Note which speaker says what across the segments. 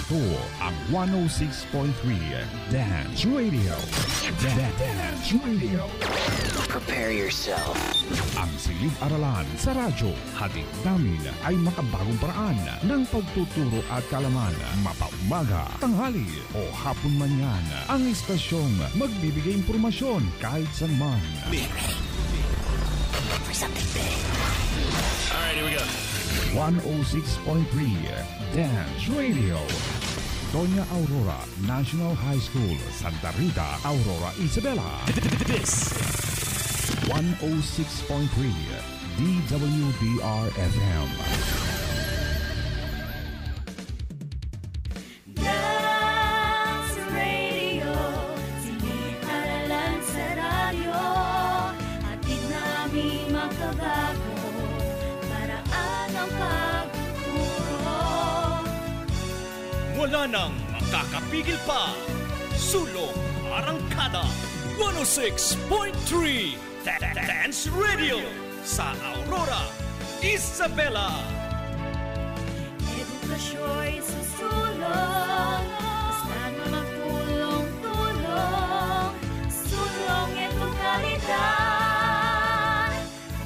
Speaker 1: Ito ang 106.3 Dance Radio. Dance Radio.
Speaker 2: Prepare yourself.
Speaker 1: Ang silid-aralan sa radyo, hatid namin ay makabagong paraan ng pagtuturo at kalaman. Mapaumaga, tanghali o hapon man yan. Ang istasyong magbibigay impormasyon kahit saan man.
Speaker 2: Alright, here we go.
Speaker 1: 106.3 Dance Radio. Doña Aurora National High School, Santa Rita, Aurora, Isabela.
Speaker 2: This
Speaker 1: 106.3 DWDR FM.
Speaker 3: Dance Radio, silid-aralan sa radyo, hatid namin makabago, paraan ng pagtuturo.
Speaker 4: Wala nang makakapigil pa. Sulong Arangkada 106.3 Dance Radio sa Aurora, Isabela.
Speaker 3: Edukasyo'y susulong, basta na magtulong-tulong, sulong edukalidad.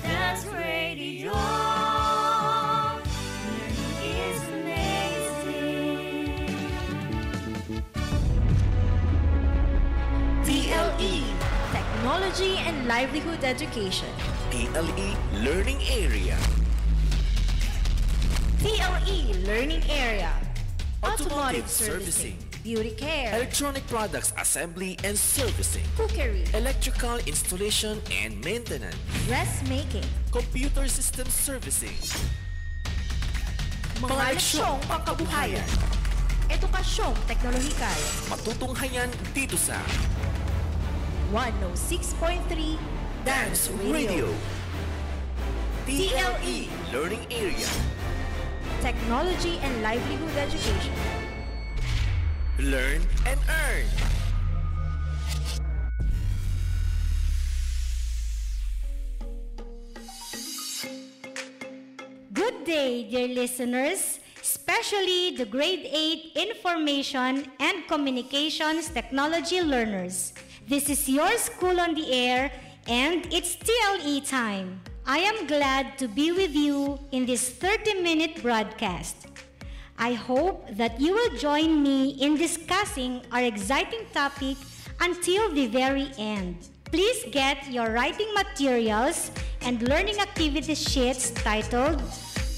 Speaker 3: Dance Radio, learning is amazing.
Speaker 5: TLE, Technology and Livelihood Education.
Speaker 2: TLE Learning Area.
Speaker 5: TLE Learning Area.
Speaker 2: Automotive Servicing.
Speaker 5: Beauty care.
Speaker 2: Electronic Products Assembly and Servicing.
Speaker 5: Cookery.
Speaker 2: Electrical Installation and Maintenance.
Speaker 5: Dressmaking.
Speaker 2: Computer System Servicing.
Speaker 5: Mga leksyong pangkabuhayan. Edukasyong teknolohikal.
Speaker 2: Matutunghayan dito sa
Speaker 5: 106.3
Speaker 2: Dance Radio. TLE Learning Area.
Speaker 5: Technology and Livelihood Education.
Speaker 2: Learn and earn.
Speaker 6: Good day, dear listeners, especially the Grade 8 Information and Communications Technology learners. This is your school on the air, and it's TLE time. I am glad to be with you in this 30-minute broadcast. I hope that you will join me in discussing our exciting topic until the very end. Please get your writing materials and learning activity sheets titled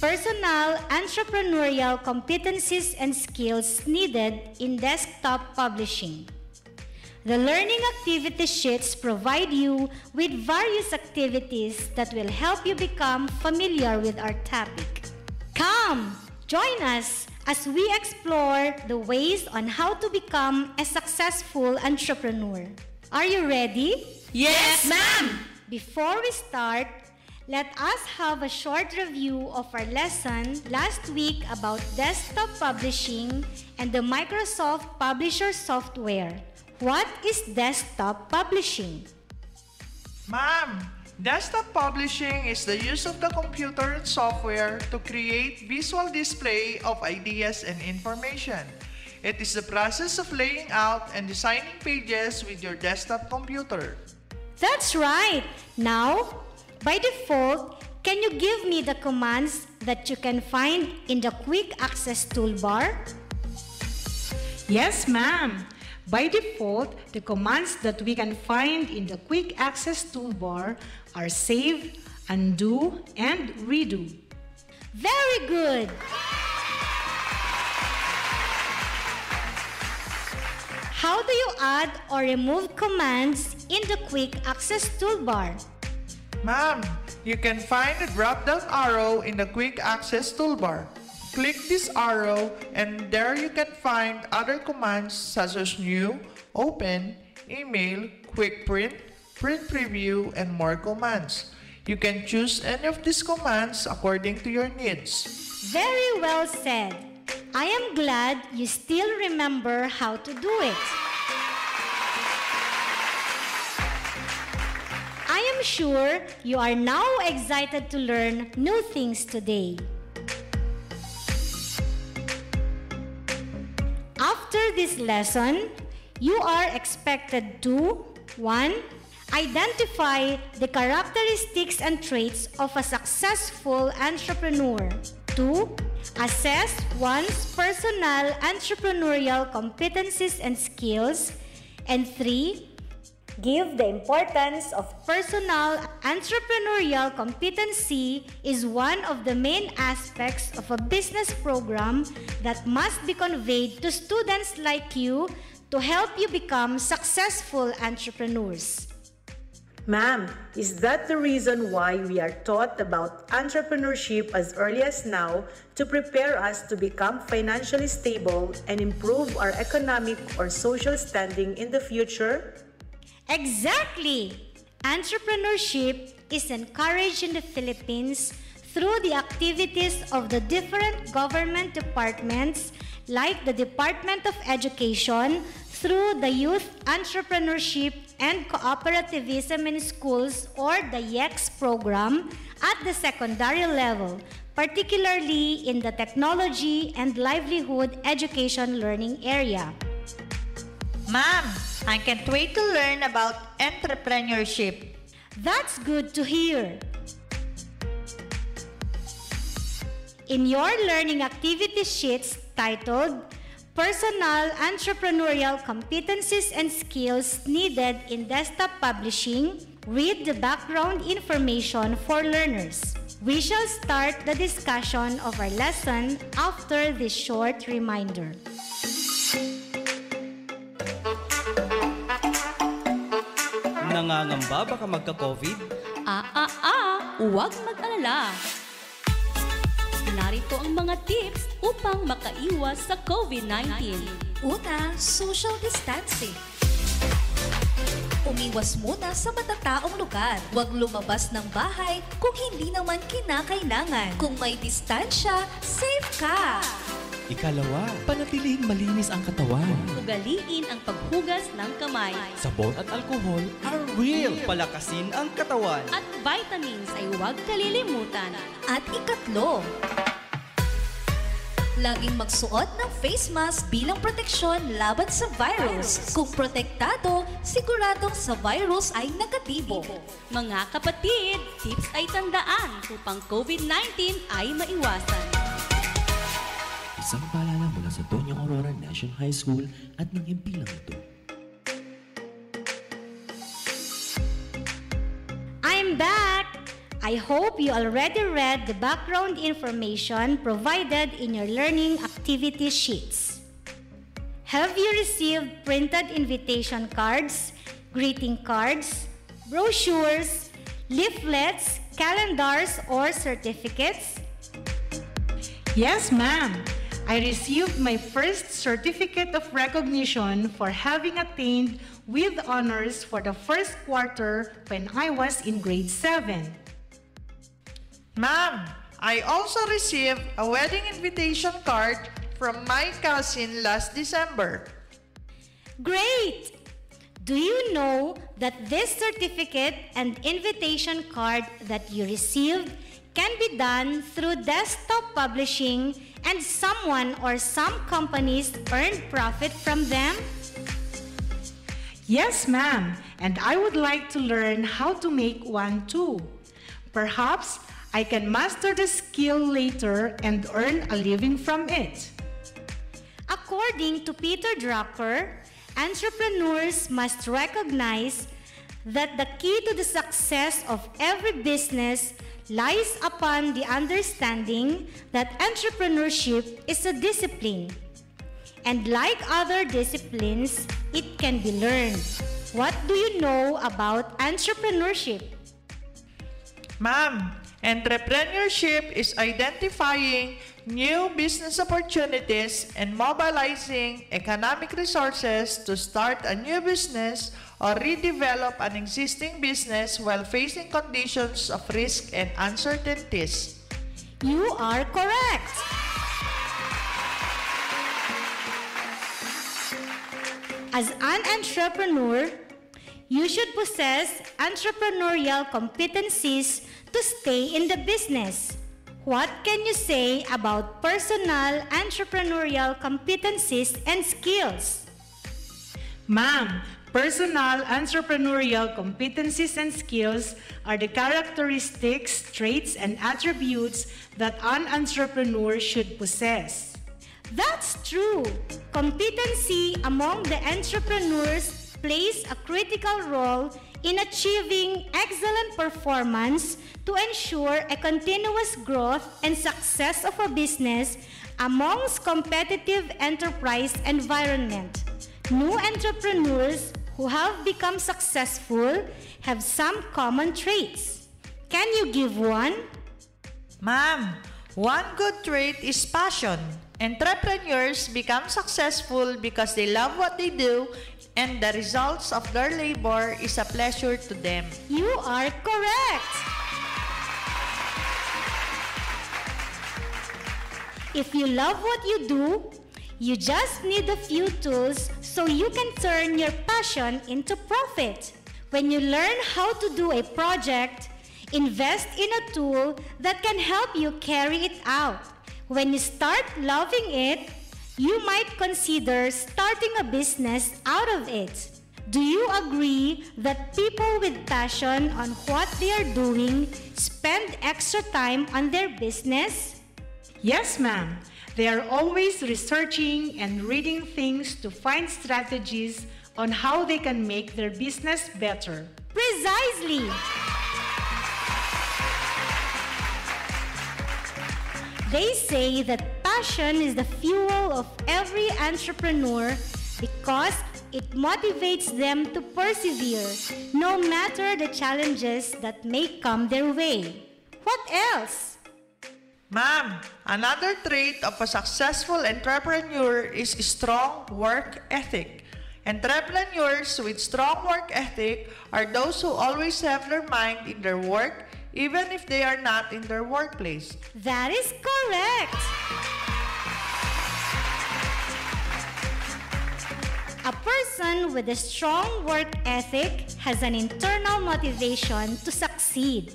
Speaker 6: Personal Entrepreneurial Competencies and Skills Needed in Desktop Publishing. The learning activity sheets provide you with various activities that will help you become familiar with our topic. Come, join us as we explore the ways on how to become a successful entrepreneur. Are you ready?
Speaker 5: Yes, ma'am!
Speaker 6: Before we start, let us have a short review of our lesson last week about desktop publishing and the Microsoft Publisher software. What is desktop publishing?
Speaker 7: Ma'am, desktop publishing is the use of the computer and software to create visual display of ideas and information. It is the process of laying out and designing pages with your desktop computer.
Speaker 6: That's right! Now, by default, can you give me the commands that you can find in the Quick Access toolbar?
Speaker 8: Yes, ma'am. By default, the commands that we can find in the Quick Access toolbar are save, undo, and redo.
Speaker 6: Very good! How do you add or remove commands in the Quick Access toolbar?
Speaker 7: Ma'am, you can find the drop-down arrow in the Quick Access toolbar. Click this arrow and there you can find other commands such as new, open, email, quick print, print preview, and more commands. You can choose any of these commands according to your needs.
Speaker 6: Very well said. I am glad you still remember how to do it. I am sure you are now excited to learn new things today. After this lesson, you are expected to 1. Identify the characteristics and traits of a successful entrepreneur. 2. Assess one's personal entrepreneurial competencies and skills. And 3. Give the importance of personal entrepreneurial competency is one of the main aspects of a business program that must be conveyed to students like you to help you become successful entrepreneurs.
Speaker 9: Ma'am, is that the reason why we are taught about entrepreneurship as early as now to prepare us to become financially stable and improve our economic or social standing in the future?
Speaker 6: Exactly! Entrepreneurship is encouraged in the Philippines through the activities of the different government departments like the Department of Education through the Youth Entrepreneurship and Cooperativism in Schools or the YEX program at the secondary level, particularly in the Technology and Livelihood Education Learning area.
Speaker 10: Ma'am, I can't wait to learn about entrepreneurship.
Speaker 6: That's good to hear. In your learning activity sheets titled Personal Entrepreneurial Competencies and Skills Needed in Desktop Publishing, read the background information for learners. We shall start the discussion of our lesson after this short reminder.
Speaker 4: Nangangamba baka magka-COVID?
Speaker 11: Huwag mag-alala. Narito ang mga tips upang makaiwas sa COVID-19.
Speaker 12: Una, social distancing. Umiwas muna sa matataong lugar. Huwag lumabas ng bahay kung hindi naman kinakailangan. Kung may distansya, safe ka.
Speaker 13: Ikalawa, panatiling malinis ang katawan.
Speaker 11: Ugaliin ang paghugas ng kamay.
Speaker 13: Sabon at alkohol are real.
Speaker 4: Palakasin ang katawan.
Speaker 11: At vitamins ay huwag kalilimutan.
Speaker 12: At ikatlo, laging magsuot ng face mask bilang proteksyon laban sa virus. Kung protektado, siguradong sa virus ay negatibo.
Speaker 11: Mga kapatid, tips ay tandaan upang COVID-19 ay maiwasan.
Speaker 13: Isang paalala mula sa Doña Aurora National High School at ng impilang ito.
Speaker 6: I'm back! I hope you already read the background information provided in your learning activity sheets. Have you received printed invitation cards, greeting cards, brochures, leaflets, calendars, or certificates?
Speaker 8: Yes, ma'am. I received my first certificate of recognition for having attained with honors for the first quarter when I was in grade 7.
Speaker 7: Ma'am, I also received a wedding invitation card from my cousin last December.
Speaker 6: Great! Do you know that this certificate and invitation card that you received can be done through desktop publishing and someone or some companies earn profit from them?
Speaker 8: Yes, ma'am. And I would like to learn how to make one too. Perhaps I can master the skill later and earn a living from it.
Speaker 6: According to Peter Drucker, entrepreneurs must recognize that the key to the success of every business lies upon the understanding that entrepreneurship is a discipline. And like other disciplines, it can be learned. What do you know about entrepreneurship?
Speaker 7: Ma'am, entrepreneurship is identifying new business opportunities and mobilizing economic resources to start a new business or redevelop an existing business while facing conditions of risk and uncertainties.
Speaker 6: You are correct! As an entrepreneur, you should possess entrepreneurial competencies to stay in the business. What can you say about personal entrepreneurial competencies and skills?
Speaker 8: Ma'am, personal entrepreneurial competencies and skills are the characteristics, traits, and attributes that an entrepreneur should possess.
Speaker 6: That's true. Competency among the entrepreneurs plays a critical role in achieving excellent performance to ensure a continuous growth and success of a business amongst competitive enterprise environment. New entrepreneurs who have become successful have some common traits. Can you give one?
Speaker 14: Ma'am, one good trait is passion. Entrepreneurs become successful because they love what they do and the results of their labor is a pleasure to them.
Speaker 6: You are correct! If you love what you do, you just need a few tools so you can turn your passion into profit. When you learn how to do a project, invest in a tool that can help you carry it out. When you start loving it, you might consider starting a business out of it. Do you agree that people with passion on what they are doing spend extra time on their business?
Speaker 8: Yes, ma'am. They are always researching and reading things to find strategies on how they can make their business better.
Speaker 6: Precisely! They say that passion is the fuel of every entrepreneur because it motivates them to persevere no matter the challenges that may come their way. What else?
Speaker 14: Ma'am, another trait of a successful entrepreneur is strong work ethic. Entrepreneurs with strong work ethic are those who always have their mind in their work even if they are not in their workplace.
Speaker 6: That is correct! A person with a strong work ethic has an internal motivation to succeed.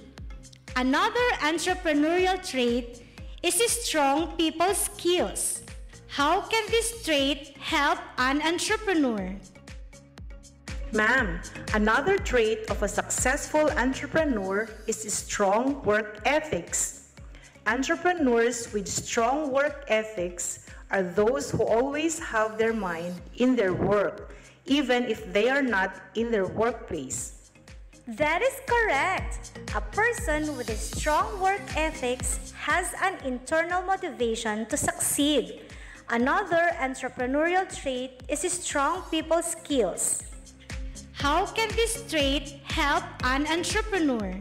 Speaker 6: Another entrepreneurial trait is strong people skills. How can this trait help an entrepreneur?
Speaker 9: Ma'am, another trait of a successful entrepreneur is strong work ethics. Entrepreneurs with strong work ethics are those who always have their mind in their work, even if they are not in their workplace.
Speaker 5: That is correct. A person with a strong work ethics has an internal motivation to succeed. Another entrepreneurial trait is strong people skills.
Speaker 6: How can this trait help an entrepreneur?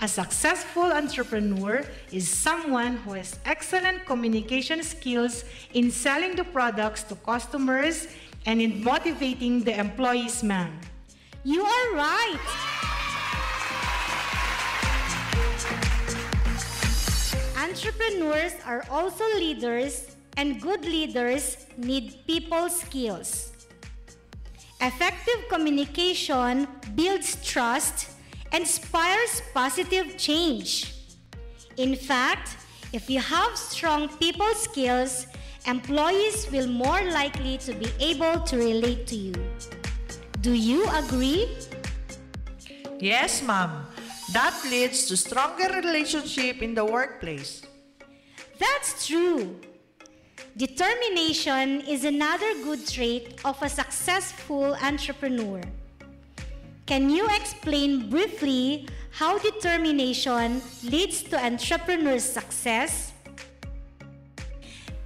Speaker 8: A successful entrepreneur is someone who has excellent communication skills in selling the products to customers and in motivating the employees, ma'am.
Speaker 6: You are right! Entrepreneurs are also leaders, and good leaders need people skills. Effective communication builds trust and inspires positive change. In fact, if you have strong people skills, employees will more likely to be able to relate to you. Do you agree?
Speaker 14: Yes, ma'am. That leads to stronger relationship in the workplace.
Speaker 6: That's true. Determination is another good trait of a successful entrepreneur. Can you explain briefly how determination leads to entrepreneur's success?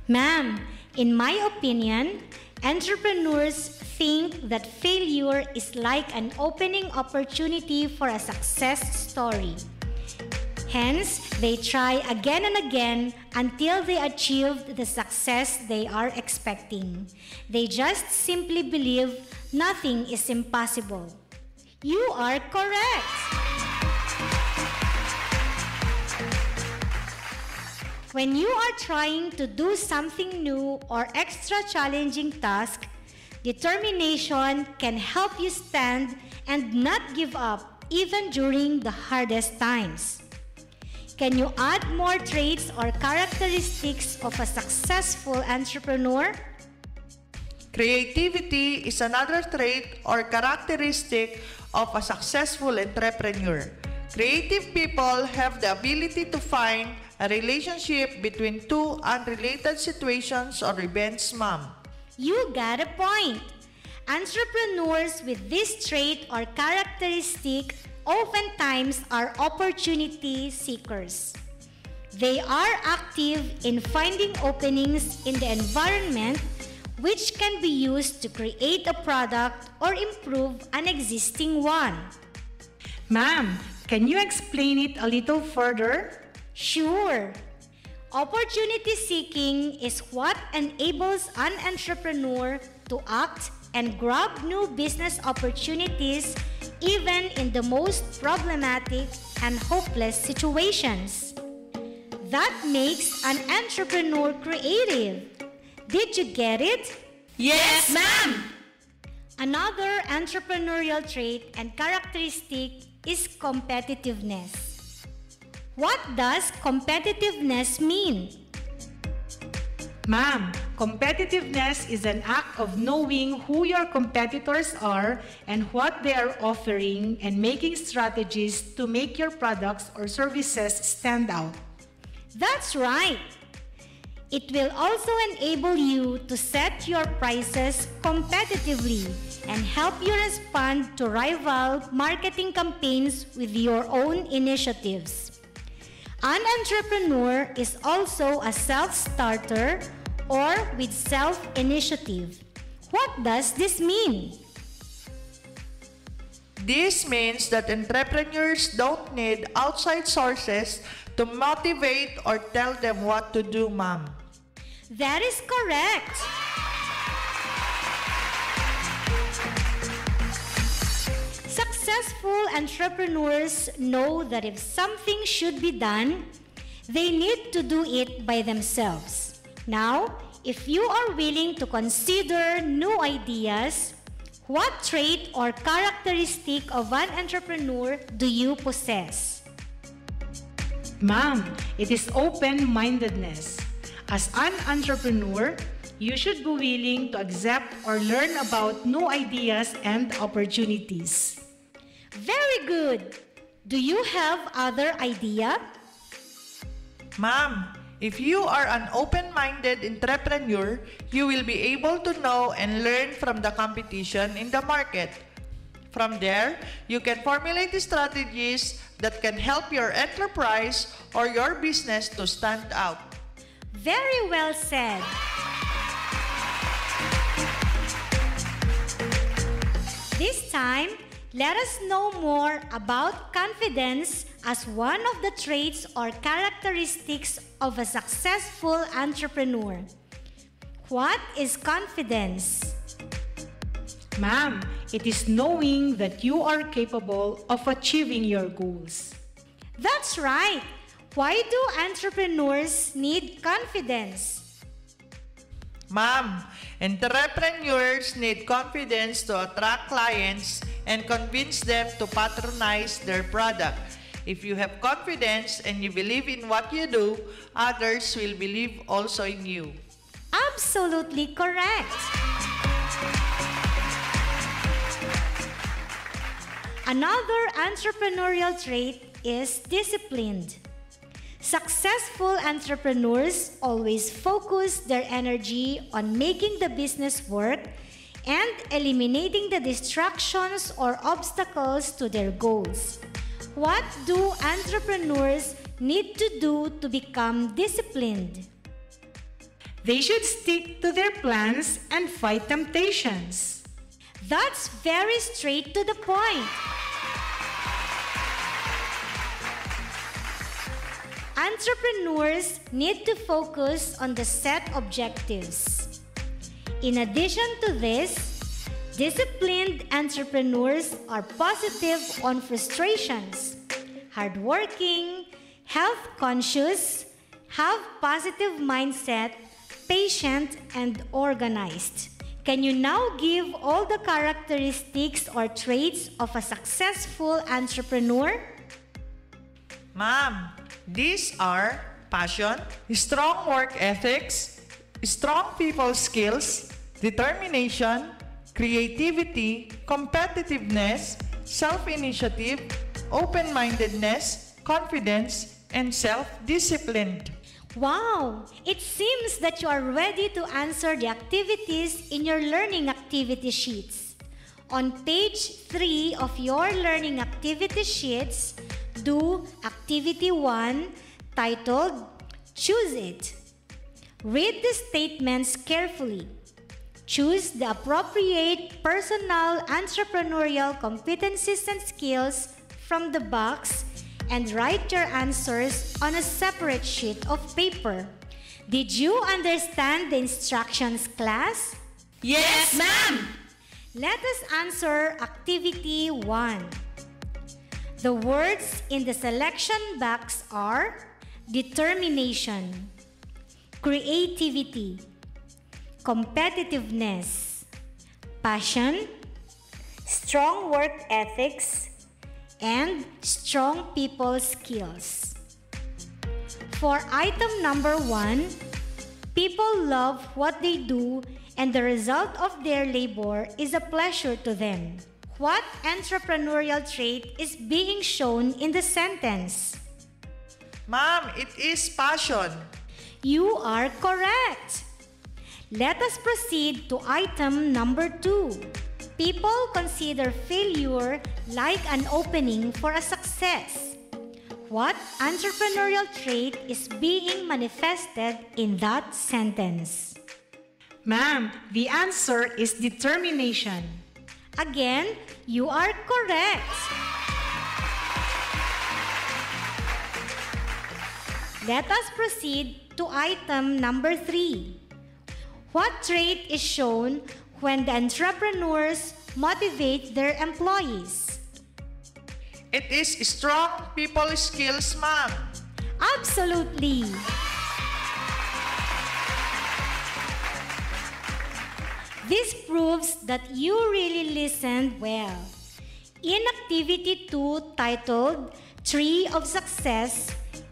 Speaker 6: Ma'am, in my opinion, entrepreneurs think that failure is like an opening opportunity for a success story. Hence, they try again and again until they achieve the success they are expecting. They just simply believe nothing is impossible. You are correct! When you are trying to do something new or extra challenging task, determination can help you stand and not give up even during the hardest times. Can you add more traits or characteristics of a successful entrepreneur?
Speaker 14: Creativity is another trait or characteristic of a successful entrepreneur. Creative people have the ability to find a relationship between two unrelated situations or events, ma'am.
Speaker 6: You got a point. Entrepreneurs with this trait or characteristic oftentimes are opportunity seekers. They are active in finding openings in the environment which can be used to create a product or improve an existing one.
Speaker 8: Ma'am, can you explain it a little further?
Speaker 6: Sure. Opportunity seeking is what enables an entrepreneur to act and grab new business opportunities even in the most problematic and hopeless situations. That makes an entrepreneur creative. Did you get it?
Speaker 10: Yes, ma'am!
Speaker 6: Another entrepreneurial trait and characteristic is competitiveness. What does competitiveness mean?
Speaker 8: Ma'am, competitiveness is an act of knowing who your competitors are and what they are offering and making strategies to make your products or services stand out.
Speaker 6: That's right. It will also enable you to set your prices competitively and help you respond to rival marketing campaigns with your own initiatives. An entrepreneur is also a self-starter or with self-initiative. What does this mean?
Speaker 14: This means that entrepreneurs don't need outside sources to motivate or tell them what to do, ma'am.
Speaker 6: That is correct. Successful entrepreneurs know that if something should be done, they need to do it by themselves. Now, if you are willing to consider new ideas, what trait or characteristic of an entrepreneur do you possess?
Speaker 8: Ma'am, it is open-mindedness. As an entrepreneur, you should be willing to accept or learn about new ideas and opportunities.
Speaker 6: Very good. Do you have other idea?
Speaker 14: Ma'am, if you are an open-minded entrepreneur, you will be able to know and learn from the competition in the market. From there, you can formulate strategies that can help your enterprise or your business to stand out.
Speaker 6: Very well said. This time, let us know more about confidence as one of the traits or characteristics of a successful entrepreneur. What is confidence?
Speaker 8: Ma'am, it is knowing that you are capable of achieving your goals.
Speaker 6: That's right. Why do entrepreneurs need confidence?
Speaker 14: Ma'am, entrepreneurs need confidence to attract clients and convince them to patronize their product. If you have confidence and you believe in what you do, others will believe also in you.
Speaker 6: Absolutely correct. Another entrepreneurial trait is disciplined. Successful entrepreneurs always focus their energy on making the business work and eliminating the distractions or obstacles to their goals. What do entrepreneurs need to do to become disciplined?
Speaker 8: They should stick to their plans and fight temptations.
Speaker 6: That's very straight to the point. Entrepreneurs need to focus on the set objectives. In addition to this, disciplined entrepreneurs are positive on frustrations, hardworking, health conscious, have positive mindset, patient, and organized. Can you now give all the characteristics or traits of a successful entrepreneur?
Speaker 14: Ma'am, These are passion, strong work ethics, strong people skills, determination, creativity, competitiveness, self-initiative, open-mindedness, confidence, and self-discipline.
Speaker 6: Wow! It seems that you are ready to answer the activities in your learning activity sheets. On page 3 of your learning activity sheets, do Activity 1 titled Choose It. Read the statements carefully. Choose the appropriate personal entrepreneurial competencies and skills from the box and write your answers on a separate sheet of paper. Did you understand the instructions, class?
Speaker 10: Yes, ma'am!
Speaker 6: Let us answer Activity 1. The words in the selection box are determination, creativity, competitiveness, passion,
Speaker 5: Strong work ethics.
Speaker 6: and strong people skills. For item number 1, people love what they do and the result of their labor is a pleasure to them. What entrepreneurial trait is being shown in the sentence?
Speaker 14: Ma'am, it is passion.
Speaker 6: You are correct. Let us proceed to item number 2. People consider failure like an opening for a success. What entrepreneurial trait is being manifested in that sentence?
Speaker 8: Ma'am, the answer is determination.
Speaker 6: Again, you are correct. Let us proceed to item number 3. What trait is shown when the entrepreneurs motivate their employees?
Speaker 14: It is strong people skills, ma'am.
Speaker 6: Absolutely. This proves that you really listened well. In Activity 2 titled Tree of Success,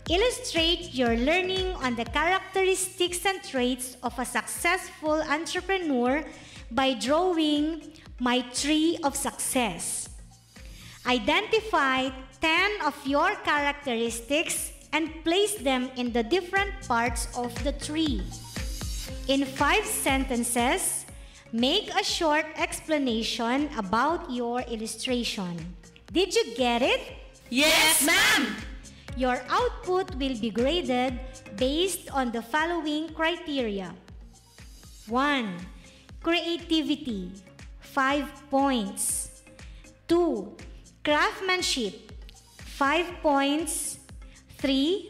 Speaker 6: illustrate your learning on the characteristics and traits of a successful entrepreneur by drawing My Tree of Success. Identify 10 of your characteristics and place them in the different parts of the tree. In 5 sentences, make a short explanation about your illustration. Did you get it?
Speaker 10: Yes, ma'am!
Speaker 6: Your output will be graded based on the following criteria. 1. Creativity, 5 points. 2. Craftsmanship, 5 points. 3.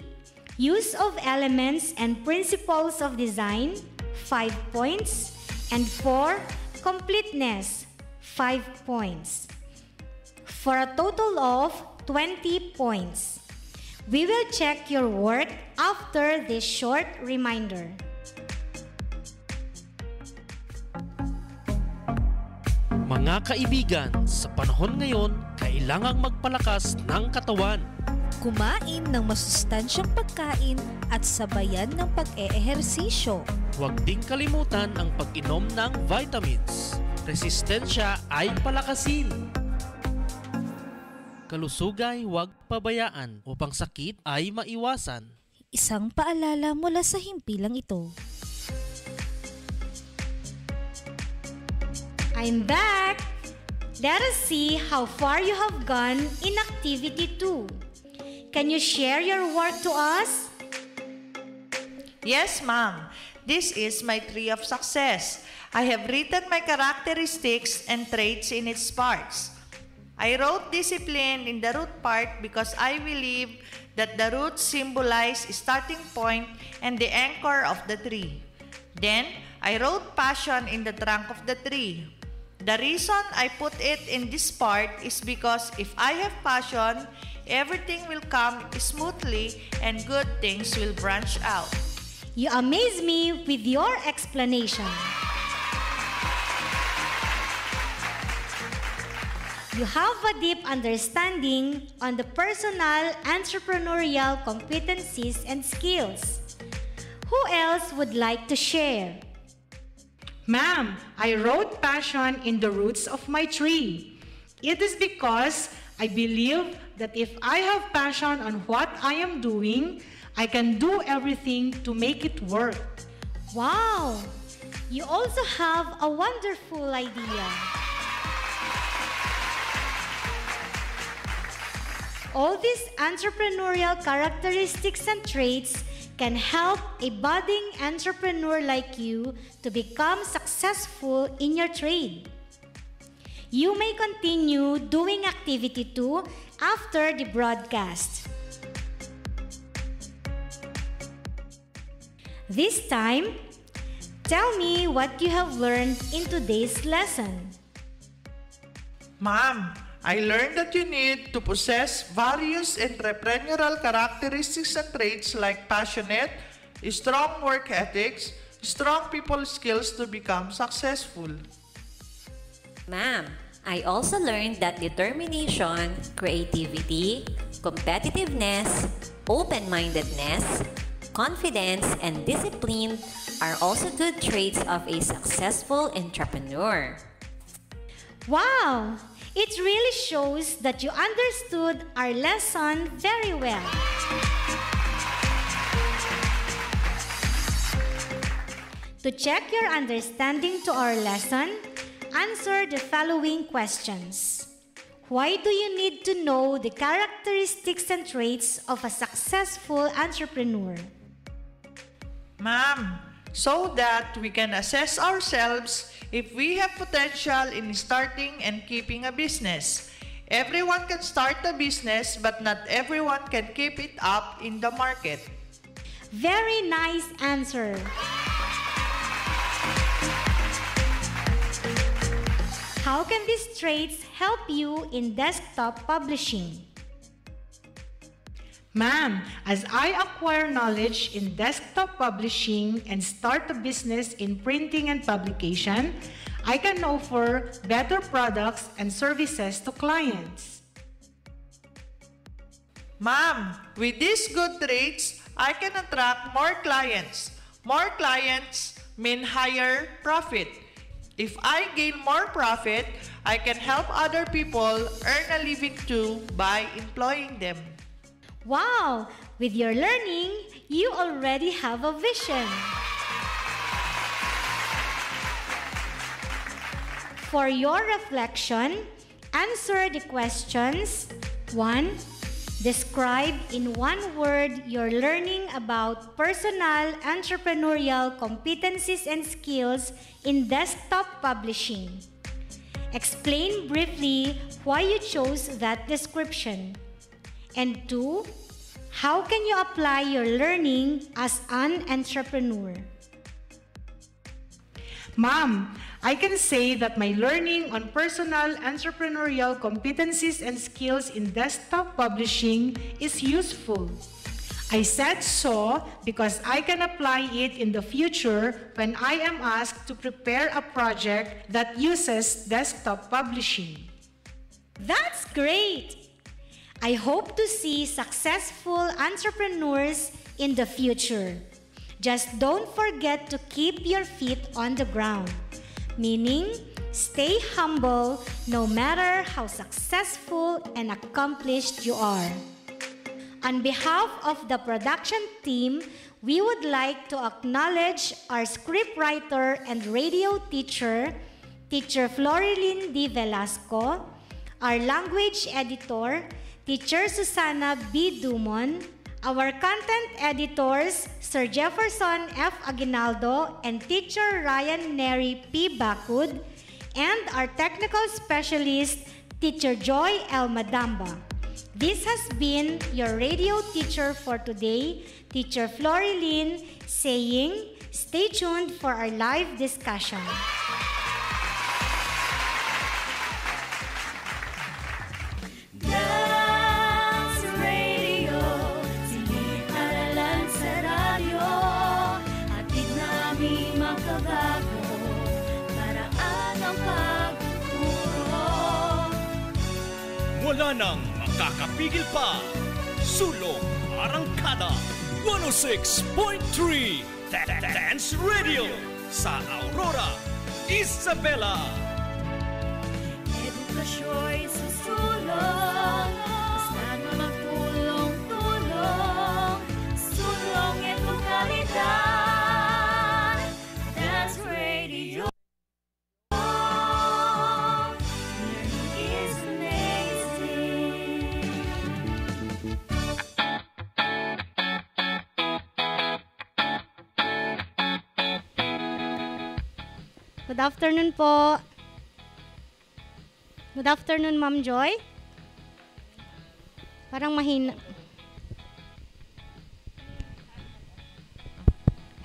Speaker 6: Use of elements and principles of design, 5 points. And 4. Completeness, 5 points. For a total of 20 points. We will check your work after this short reminder.
Speaker 15: Mga kaibigan, sa panahon ngayon, kailangang magpalakas ng katawan.
Speaker 12: Kumain ng masustansyang pagkain at sabayan ng pag-eehersisyo.
Speaker 15: Huwag ding kalimutan ang pag-inom ng vitamins. Resistensya ay palakasin. Kalusugay huwag pabayaan upang sakit ay maiwasan.
Speaker 12: Isang paalala mula sa himpilang ito.
Speaker 6: I'm back! Let us see how far you have gone in Activity 2. Can you share your work to us?
Speaker 14: Yes, ma'am. This is my tree of success. I have written my characteristics and traits in its parts. I wrote discipline in the root part because I believe that the roots symbolize a starting point and the anchor of the tree. Then, I wrote passion in the trunk of the tree. The reason I put it in this part is because if I have passion, everything will come smoothly and good things will branch out.
Speaker 6: You amaze me with your explanation. You have a deep understanding on the personal entrepreneurial competencies and skills. Who else would like to share?
Speaker 8: Ma'am, I wrote passion in the roots of my tree. It is because I believe that if I have passion on what I am doing, I can do everything to make it work.
Speaker 6: Wow! You also have a wonderful idea. All these entrepreneurial characteristics and traits can help a budding entrepreneur like you to become successful in your trade. You may continue doing activity 2 after the broadcast. This time, tell me what you have learned in today's lesson.
Speaker 14: Ma'am, I learned that you need to possess various entrepreneurial characteristics and traits like passionate, strong work ethics, strong people skills to become successful.
Speaker 16: Ma'am, I also learned that determination, creativity, competitiveness, open-mindedness, confidence, and discipline are also good traits of a successful entrepreneur.
Speaker 6: Wow! It really shows that you understood our lesson very well. To check your understanding to our lesson, answer the following questions. Why do you need to know the characteristics and traits of a successful entrepreneur?
Speaker 14: Ma'am, so that we can assess ourselves if we have potential in starting and keeping a business. Everyone can start a business, but not everyone can keep it up in the market.
Speaker 6: Very nice answer. How can these traits help you in desktop publishing?
Speaker 8: Ma'am, as I acquire knowledge in desktop publishing and start a business in printing and publication, I can offer better products and services to clients.
Speaker 14: Ma'am, with these good traits, I can attract more clients. More clients mean higher profit. If I gain more profit, I can help other people earn a living too by employing them.
Speaker 6: Wow! With your learning, you already have a vision. For your reflection, answer the questions. 1. Describe in one word your learning about personal entrepreneurial competencies and skills in desktop publishing. Explain briefly why you chose that description. And 2, how can you apply your learning as an entrepreneur?
Speaker 8: Ma'am, I can say that my learning on personal entrepreneurial competencies and skills in desktop publishing is useful. I said so because I can apply it in the future when I am asked to prepare a project that uses desktop publishing.
Speaker 6: That's great! I hope to see successful entrepreneurs in the future. Just don't forget to keep your feet on the ground, meaning stay humble no matter how successful and accomplished you are. On behalf of the production team, we would like to acknowledge our scriptwriter and radio teacher, Teacher Florilyn D. Velasco, our language editor, Teacher Susana B. Dumon, our content editors, Sir Jefferson F. Aguinaldo and Teacher Ryan Neri P. Bakud, and our technical specialist, Teacher Joy L. Madamba. This has been your radio teacher for today, Teacher Florilyn, saying, stay tuned for our live discussion.
Speaker 17: Wala nang makakapigil pa. Sulong Arangkada 106.3 Dance Radio sa Aurora, Isabela.
Speaker 3: Edukasyo'y susulong, basta na magtulong-tulong, sulong edukalidad. Dance Radio. Learning is amazing.
Speaker 6: Good afternoon po. Good afternoon, Ma'am Joy. Parang mahina.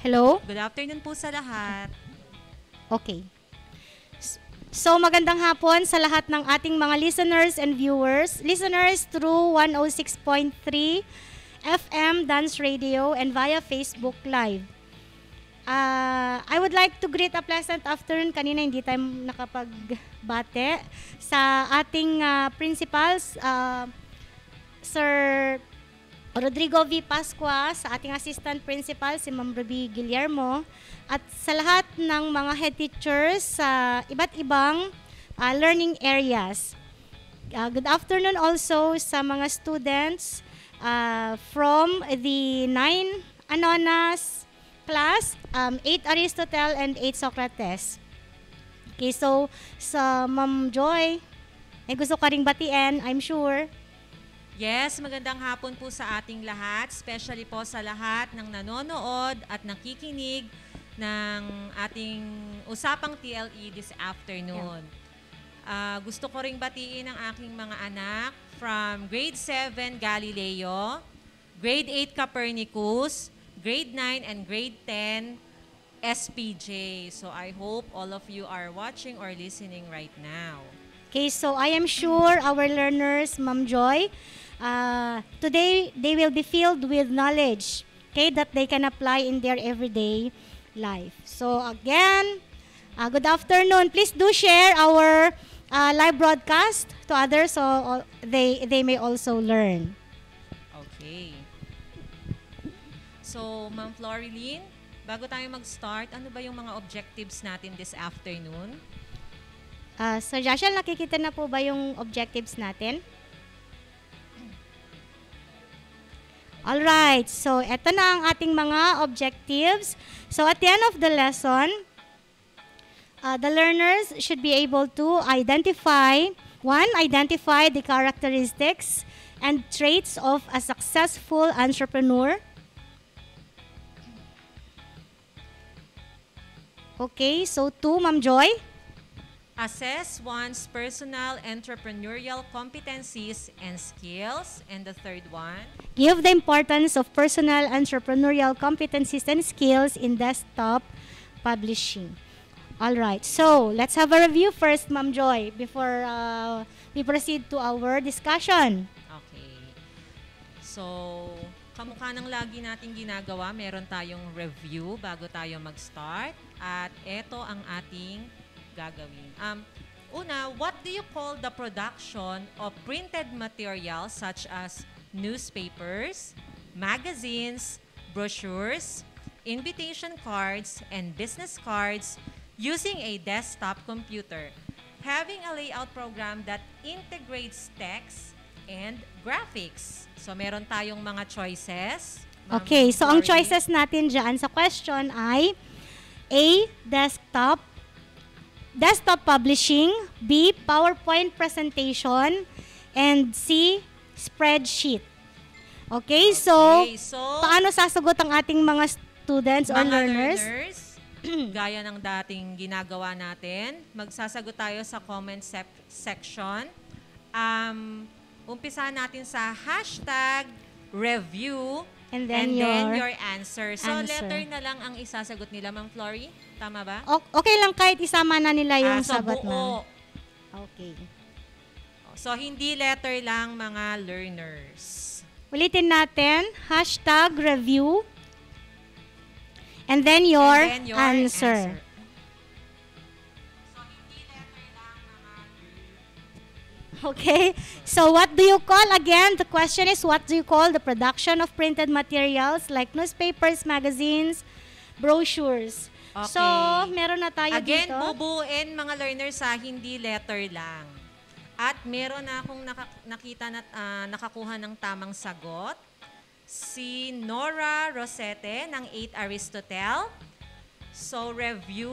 Speaker 6: Hello?
Speaker 18: Good afternoon po sa lahat.
Speaker 6: Okay. So, magandang hapon sa lahat ng ating mga listeners and viewers. Listeners through 106.3 FM Dance Radio and via Facebook Live. I would like to greet a pleasant afternoon. Kanina hindi tayo nakapagbate sa ating principals, Sir Rodrigo V. Pascua, sa ating assistant principal, si Ma'am Ruby Guillermo, at sa lahat ng mga head teachers sa iba't ibang learning areas. Good afternoon also sa mga students from the 9 Anonas class, 8 Aristotle and 8 Socrates. Okay, so sa Ma'am Joy, may gusto ka ring batiin, I'm sure.
Speaker 18: Yes, magandang hapon po sa ating lahat, especially po sa lahat ng nanonood at nakikinig ng ating usapang TLE this afternoon. Gusto ko ring batiin ang aking mga anak from grade 7 Galileo, grade 8 Copernicus, grade 9 and grade 10 SPJ. So I hope all of you are watching or listening right now.
Speaker 6: Okay, so I am sure our learners, Ma'am Joy, today they will be filled with knowledge, okay, that they can apply in their everyday life. So again, good afternoon. Please do share our live broadcast to others so they may also learn.
Speaker 18: Okay. So, Ma'am Florilyn, bago tayo mag-start, ano ba yung mga objectives natin this afternoon?
Speaker 6: Sir Joshua, nakikita na po ba yung objectives natin? Alright, so eto na ang ating mga objectives. So at the end of the lesson, the learners should be able to identify the characteristics and traits of a successful entrepreneur. Okay, so 2, Ma'am Joy.
Speaker 18: Assess one's personal entrepreneurial competencies and skills. And the third one?
Speaker 6: Give the importance of personal entrepreneurial competencies and skills in desktop publishing. All right, so let's have a review first, Ma'am Joy, before we proceed to our discussion.
Speaker 18: Okay. So, kamukha ng lagi nating ginagawa, meron tayong review bago tayo mag-start. At ito ang ating gagawin. Una, what do you call the production of printed materials such as newspapers, magazines, brochures, invitation cards, and business cards using a desktop computer, having a layout program that integrates text and graphics? So, meron tayong mga choices.
Speaker 6: Okay, so ang choices natin dyan sa question ay A, desktop publishing, B, PowerPoint presentation, and C, spreadsheet. Okay, so paano sasagot ang ating mga students or learners?
Speaker 18: Gaya ng dating ginagawa natin, magsasagot tayo sa comment section. Umpisa natin sa hashtag review and then your answer. So, letter na lang ang isasagot nila, Ma'am Flory. Tama ba?
Speaker 6: Okay lang kahit isama na nila yung sagot
Speaker 18: buo.
Speaker 6: Okay.
Speaker 18: So, hindi letter lang, mga learners.
Speaker 6: Ulitin natin, hashtag review and then your answer. Okay? So what do you call, again, the question is, what do you call the production of printed materials like newspapers, magazines, brochures?
Speaker 18: Okay.
Speaker 6: So, meron na tayo
Speaker 18: Again,
Speaker 6: dito.
Speaker 18: bubuin mga learners sa hindi letter lang. At meron na akong nakita na nakakuha ng tamang sagot. Si Nora Rosete ng 8 Aristotle. So, review,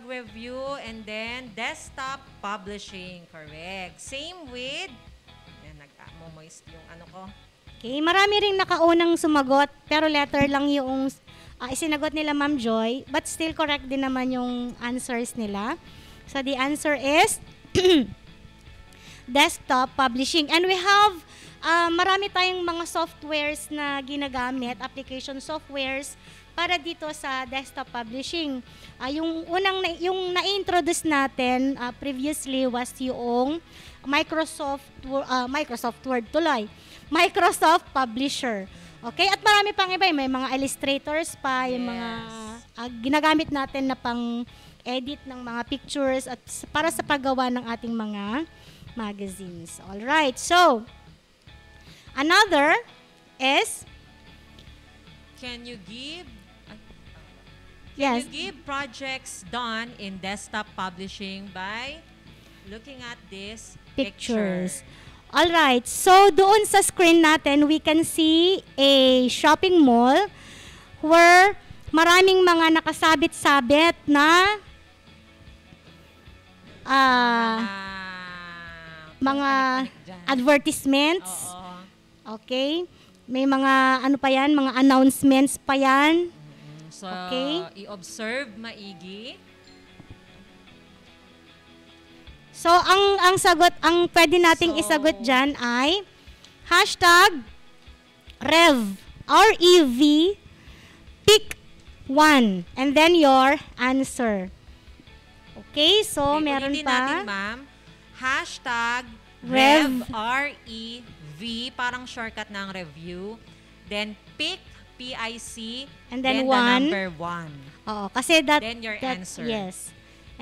Speaker 18: #review, and then desktop publishing. Correct. Same with, yan, nag-moist yung ano ko.
Speaker 6: Okay, marami ring nakaunang sumagot, pero letter lang yung isinagot nila, Ma'am Joy, but still correct din naman yung answers nila. So, the answer is desktop publishing. And we have, marami tayong mga softwares na ginagamit, application softwares, para dito sa desktop publishing. Yung na-introduce natin previously was yung Microsoft Word tuloy. Microsoft Publisher. Okay? At marami pang iba. May mga illustrators pa, yung mga ginagamit natin na pang-edit ng mga pictures at para sa paggawa ng ating mga magazines. Alright. So, another is,
Speaker 18: Can you give
Speaker 6: yes,
Speaker 18: projects done in desktop publishing by looking at this
Speaker 6: pictures. All right. So, doon sa screen natin, we can see a shopping mall where maraming mga nakasabit-sabit na mga advertisements. Okay? May mga ano pa yan, mga announcements pa yan.
Speaker 18: So,
Speaker 6: okay?
Speaker 18: i-observe maigi.
Speaker 6: So, ang sagot, ang pwede nating isagot dyan ay #rev, R-E-V, pick 1, and then your answer. Okay, so meron
Speaker 18: ulitin
Speaker 6: pa.
Speaker 18: natin, ma'am.
Speaker 6: Rev.
Speaker 18: #rev, R-E-V, parang shortcut ng review. Then pick, P-I-C,
Speaker 6: and then
Speaker 18: the
Speaker 6: 1.
Speaker 18: number 1.
Speaker 6: Oo, kasi
Speaker 18: then your answer.
Speaker 6: Yes.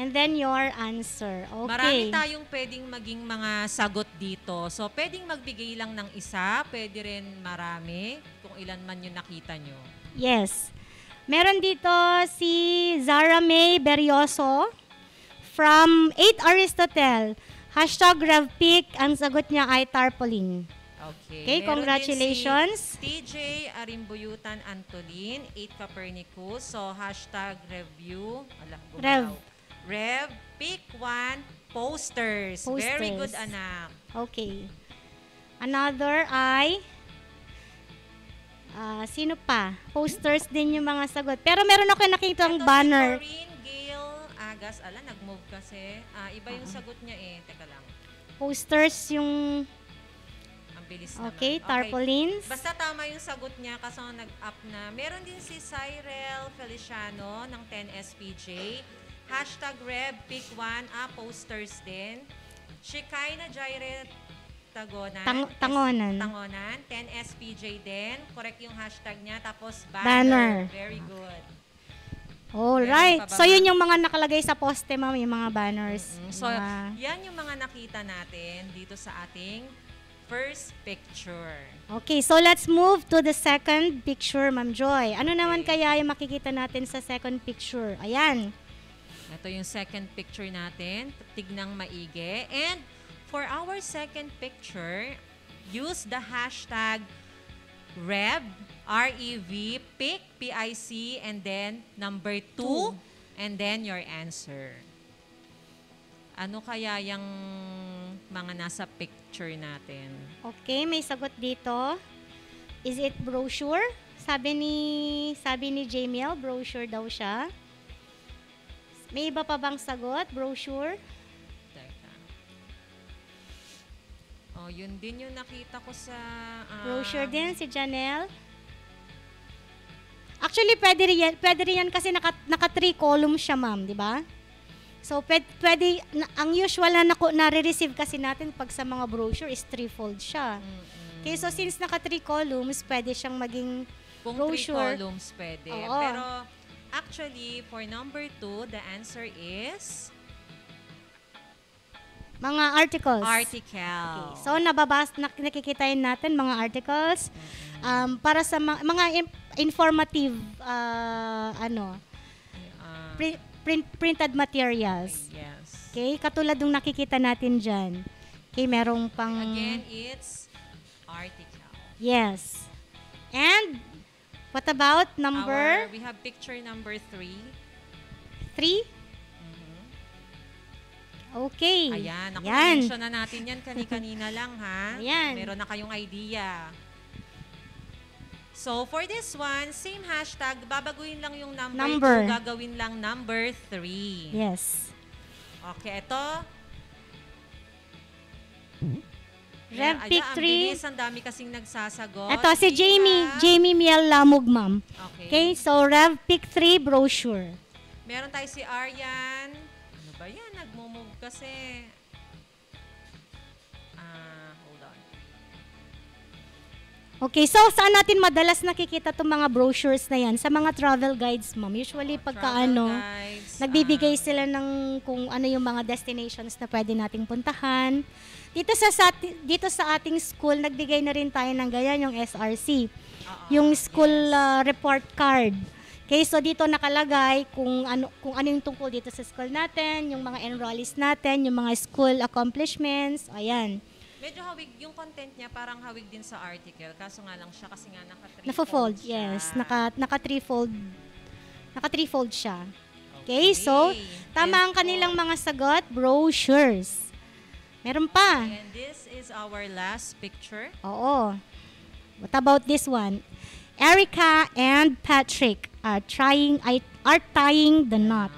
Speaker 6: And then your answer. Okay.
Speaker 18: Marami tayong pwedeng maging mga sagot dito. So, pwedeng magbigay lang ng isa, pwede rin marami, kung ilan man yung nakita nyo.
Speaker 6: Yes. Meron dito si Zara May Berioso from 8 Aristotle. #RevPick, ang sagot niya ay tarpaulin. Okay,
Speaker 18: Meron
Speaker 6: congratulations.
Speaker 18: din si TJ Arimbuyutan Antolin, 8 Copernicus. So, #review. Rev, pick 1, posters. Very good, anak.
Speaker 6: Okay. Another ay, sino pa? Posters din yung mga sagot. Pero meron ako nakitang banner.
Speaker 18: Si Corinne Gail Agas. Nag-move kasi. Iba yung sagot niya eh. Teka lang.
Speaker 6: Posters yung...
Speaker 18: Bilis
Speaker 6: okay,
Speaker 18: naman.
Speaker 6: tarpaulins.
Speaker 18: Basta tama yung sagot niya kasi nag-up na. Meron din si Cyril Feliciano ng 10SPJ. #Rev, pick 1, posters din. Shikaina Jaire Tagonan.
Speaker 6: Tangonan.
Speaker 18: 10SPJ din. Correct yung hashtag niya. Tapos
Speaker 6: Banner.
Speaker 18: Very good.
Speaker 6: Alright. So, yun yung mga nakalagay sa poste, ma'am, yung mga banners.
Speaker 18: So, yan yung mga nakita natin dito sa ating first picture.
Speaker 6: Okay, so let's move to the second picture, Ma'am Joy. Ano naman kaya yung makikita natin sa second picture? Ayan.
Speaker 18: Ito yung second picture natin. Tignang maigi. And for our second picture, use the #Rev, R-E-V, pick, P-I-C, and then number 2, and then your answer. Ano kaya yung mga nasa picture natin?
Speaker 6: Okay, may sagot dito. Is it brochure? Sabi ni Jamiel, brochure daw siya. May iba pa bang sagot? Brochure?
Speaker 18: Teka. Yun din yung nakita ko sa...
Speaker 6: brochure din, si Janelle. Actually, pwede rin yan kasi naka 3 columns siya, ma'am, di ba? So, pwede, ang usual na nare-receive kasi natin pag sa mga brochure is 3-fold siya. Okay, so since naka 3 columns, pwede siyang maging
Speaker 18: kung
Speaker 6: brochure.
Speaker 18: 3 columns pwede.
Speaker 6: Oo.
Speaker 18: Pero, actually, for number 2, the answer is
Speaker 6: Mga articles.
Speaker 18: Article.
Speaker 6: Okay. So, nakikitain natin mga articles para sa mga informative printed materials.
Speaker 18: Yes.
Speaker 6: Okay, katulad ng nakikita natin dyan. Okay, merong pang...
Speaker 18: Again, it's article.
Speaker 6: Yes. And, what about number?
Speaker 18: We have picture number 3.
Speaker 6: 3? Okay.
Speaker 18: Ayan, ako
Speaker 6: Yan.
Speaker 18: mention na natin yan kanina lang ha.
Speaker 6: Ayan.
Speaker 18: Meron na kayong idea. So, for this one, same hashtag, babaguhin lang yung number. 2, gagawin lang number 3.
Speaker 6: Yes.
Speaker 18: Okay, ito.
Speaker 6: Rev pick 3.
Speaker 18: Ang dami kasing nagsasagot.
Speaker 6: Ito, si Jamie Miel Lamog, ma'am. Okay, so Rev pick 3 brochure.
Speaker 18: Meron tayo si Aryan. Ano ba yan? Nagmumove kasi. Hold on.
Speaker 6: Okay, so saan natin madalas nakikita itong mga brochures na yan? Sa mga travel guides, ma'am. Usually, nagbibigay sila ng kung ano yung mga destinations na pwede nating puntahan. Dito sa ating school, nagbigay na rin tayo ng ganyan, yung SRC. Yung school report card. Okay, so dito nakalagay kung ano yung tungkol dito sa school natin, yung mga enrollees natin, yung mga school accomplishments, ayan.
Speaker 18: Medyo hawig, yung content niya parang hawig din sa article, kaso nga lang siya kasi nga
Speaker 6: naka-3-fold siya. Yes, naka-3-fold siya. Okay, so tama ang kanilang mga sagot, brochures. Meron pa.
Speaker 18: And this is our last picture.
Speaker 6: Oo. What about this one? Erica and Patrick are tying the knot.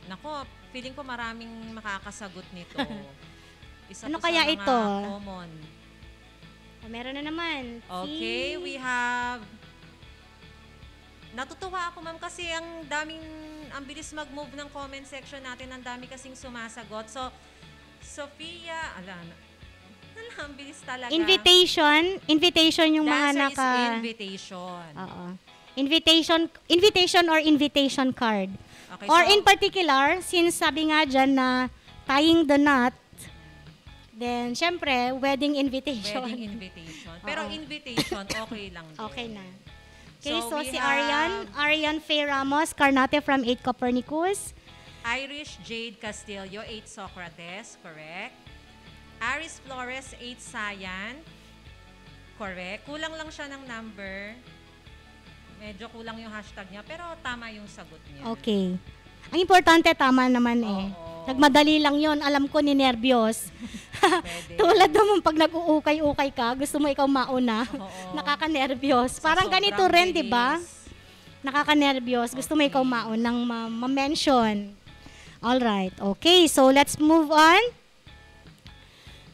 Speaker 18: Nako, feeling ko maraming makakasagot nito. Isa
Speaker 6: ano
Speaker 18: to
Speaker 6: kaya
Speaker 18: sa mga
Speaker 6: ito?
Speaker 18: Common.
Speaker 6: Meron na naman.
Speaker 18: Okay, we have... Natutuwa ako, ma'am, kasi ang bilis mag-move ng comment section natin. Ang dami kasing sumasagot. So, Sophia, ang bilis talaga.
Speaker 6: Invitation yung mga
Speaker 18: The answer is invitation.
Speaker 6: Oo. Invitation or invitation card.
Speaker 18: Okay,
Speaker 6: or
Speaker 18: so,
Speaker 6: in particular, since sabi nga dyan na tying the knot, then, syempre, wedding invitation.
Speaker 18: Wedding invitation. Pero invitation, okay lang din.
Speaker 6: Okay na. Okay, so si Arian Faye Ramos, Carnate from 8 Copernicus.
Speaker 18: Irish Jade Castillo, 8 Socrates, correct. Aris Flores, 8 Sayan, correct. Kulang lang siya ng number. Medyo kulang yung hashtag niya, pero tama yung sagot niya.
Speaker 6: Okay. Ang importante, tama naman eh. Nagmadali lang yon, alam ko ninervyos. Tulad naman pag nag-uukay-ukay ka, gusto mo ikaw mauna, nakaka-nervyos. Parang ganito rin, di ba? Nakaka-nervyos, gusto mo ikaw maunang ma-mention. Alright, okay, so let's move on.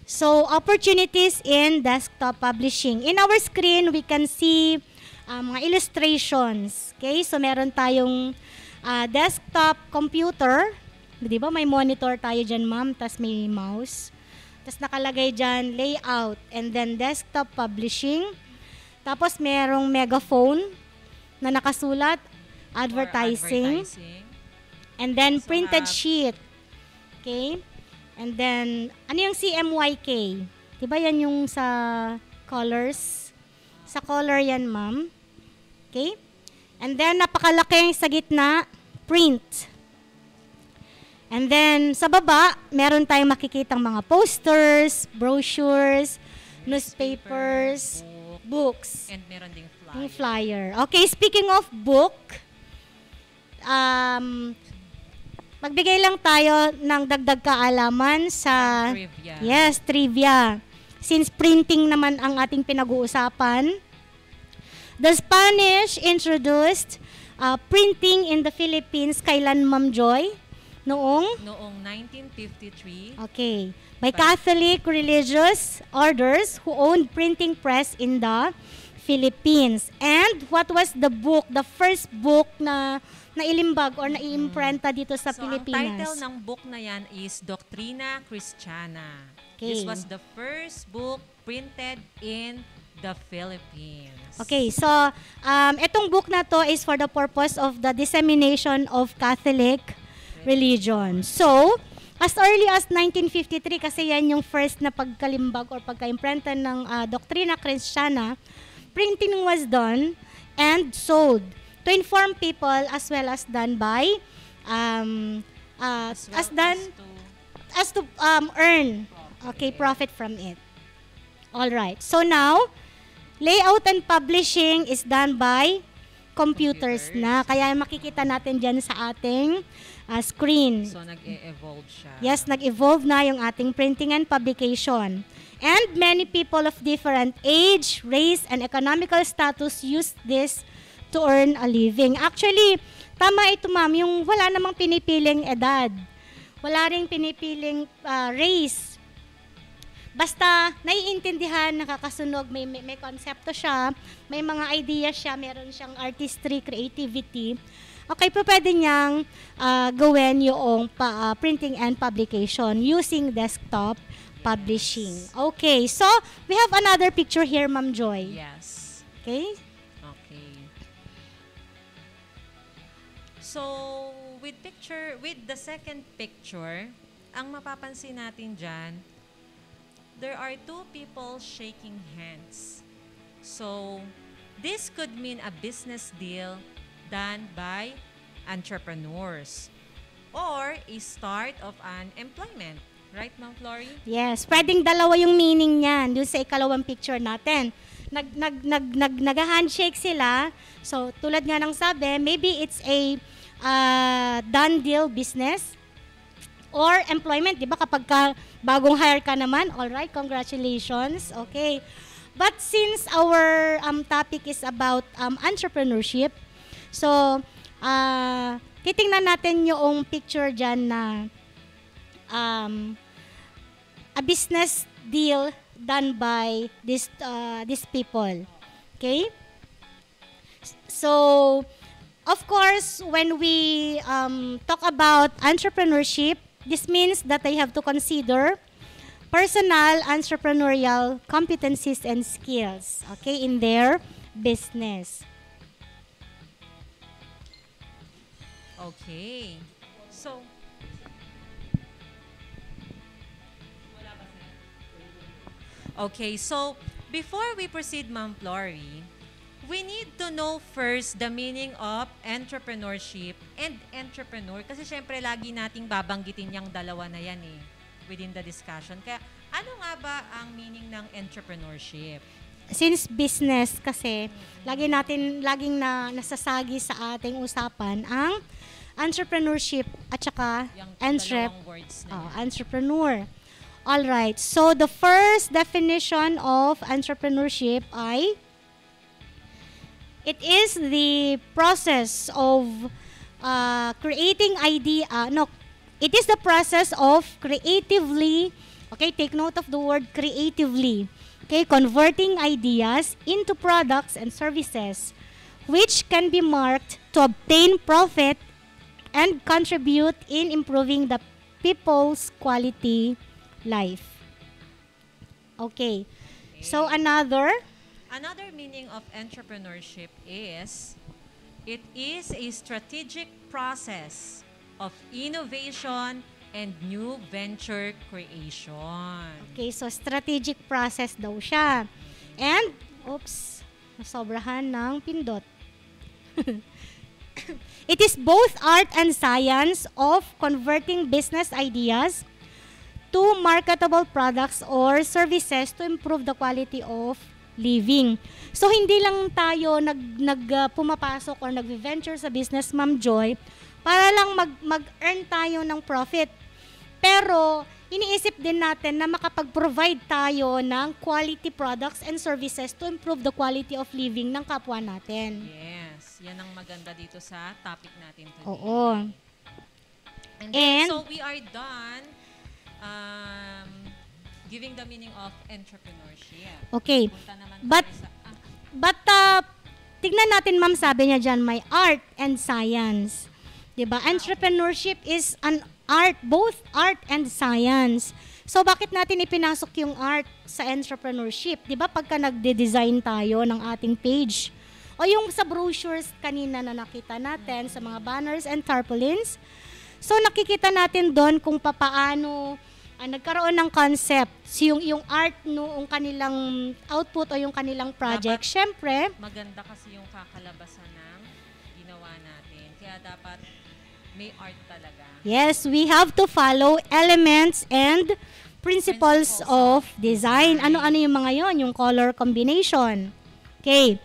Speaker 6: So, opportunities in desktop publishing. In our screen, we can see mga illustrations. Okay, so meron tayong desktop computer. Di ba? May monitor tayo dyan, ma'am. Tapos may mouse. Tapos nakalagay dyan, layout. And then desktop publishing. Tapos merong megaphone na nakasulat, advertising. And then printed sheet. Okay? And then, ano yung CMYK? Di ba yan yung sa colors? Sa color yan, ma'am. Okay? And then, napakalaki sa gitna, print. And then, sa baba, meron tayong makikitang mga posters, brochures, newspapers, books.
Speaker 18: And meron ding flyer.
Speaker 6: Yung flyer. Okay, speaking of book, magbigay lang tayo ng dagdag kaalaman sa...
Speaker 18: Trivia.
Speaker 6: Yes, trivia. Since printing naman ang ating pinag-uusapan, the Spanish introduced printing in the Philippines kailan, Ma'am Joy? Noong
Speaker 18: 1953.
Speaker 6: Okay. By Catholic religious orders who owned printing press in the Philippines. And what was the book, the first book na nailimbag or naiimprenta dito sa Pilipinas?
Speaker 18: Ang title ng book na yan is Doctrina Christiana.
Speaker 6: Okay.
Speaker 18: This was the first book printed in the Philippines.
Speaker 6: Okay, so itong book na to is for the purpose of the dissemination of Catholic religion. So, as early as 1953, kasi yan yung first na pagkalimbag or pagka-imprenta ng Doktrina Kristiyana, printing was done and sold to inform people as well as done by as to earn profit from it. All right. So now, layout and publishing is done by computers na. Kaya makikita natin dyan sa ating screen.
Speaker 18: So, nag-evolve siya.
Speaker 6: Yes, nag-evolve na yung ating printing and publication. And many people of different age, race, and economical status use this to earn a living. Actually, tama ito ma'am, yung wala namang pinipiling edad. Wala ring pinipiling race. Basta naiintindihan, nakakasunog, may konsepto siya, may mga idea siya, meron siyang artistry, creativity. Okay, po pwede niyang gawin yung printing and publication using desktop publishing. Okay, so we have another picture here, Ma'am Joy.
Speaker 18: Yes.
Speaker 6: Okay?
Speaker 18: Okay. So, with the second picture, ang mapapansin natin dyan, there are two people shaking hands. So, this could mean a business deal done by entrepreneurs or a start of an employment. Right, Ma'am Flory?
Speaker 6: Yes, pwedeng dalawa yung meaning niyan doon sa ikalawang picture natin. Nag-handshake sila. So, tulad nga ng sabi, maybe it's a done deal business or employment, di ba? Kapag bagong hire ka naman, all right, congratulations. Okay. But since our topic is about entrepreneurship, so titingnan natin yung picture dyan na a business deal done by these people. Okay? So, of course, when we talk about entrepreneurship, this means that they have to consider personal entrepreneurial competencies and skills, okay, in their business.
Speaker 18: Okay. So, before we proceed, Ma'am Flory, we need to know first the meaning of entrepreneurship and entrepreneur. Kasi syempre, lagi nating babanggitin yung dalawa na yan within the discussion. Kaya, ano nga ba ang meaning ng entrepreneurship?
Speaker 6: Since business kasi, laging nasasagi sa ating usapan ang entrepreneurship at saka entrepreneur. All right. So, the first definition of entrepreneurship ay it is the process of creating idea. It is the process of creatively, okay, take note of the word creatively, okay, converting ideas into products and services which can be marked to obtain profit and contribute in improving the people's quality life. Okay. So another
Speaker 18: meaning of entrepreneurship is it is a strategic process of innovation and new venture creation.
Speaker 6: Okay, so strategic process daw siya. And, nasobrahan ng pindot. It is both art and science of converting business ideas to marketable products or services to improve the quality of living. So, hindi lang tayo pumapasok or nag-venture sa business, Ma'am Joy, para lang mag-earn tayo ng profit. Pero, iniisip din natin na makapag-provide tayo ng quality products and services to improve the quality of living ng kapwa natin.
Speaker 18: Yes. Yan ang maganda dito sa topic natin today.
Speaker 6: Oo.
Speaker 18: And so, we are done giving the meaning of entrepreneurship.
Speaker 6: Okay. But tignan natin, ma'am, sabi niya dyan, may art and science. Diba? Entrepreneurship is an art, both art and science. So, bakit natin ipinasok yung art sa entrepreneurship? Diba? Pagka nagde-design tayo ng ating page, o yung sa brochures kanina na nakita natin, sa mga banners and tarpaulins. So nakikita natin doon kung papaano nagkaroon ng concept. So, yung art noong kanilang output o yung kanilang project, syempre,
Speaker 18: maganda kasi yung kakalabasan ng ginawa natin. Kaya dapat may art talaga.
Speaker 6: Yes, we have to follow elements and principles of design. Ano-ano yung mga yon? Yung color combination. Okay.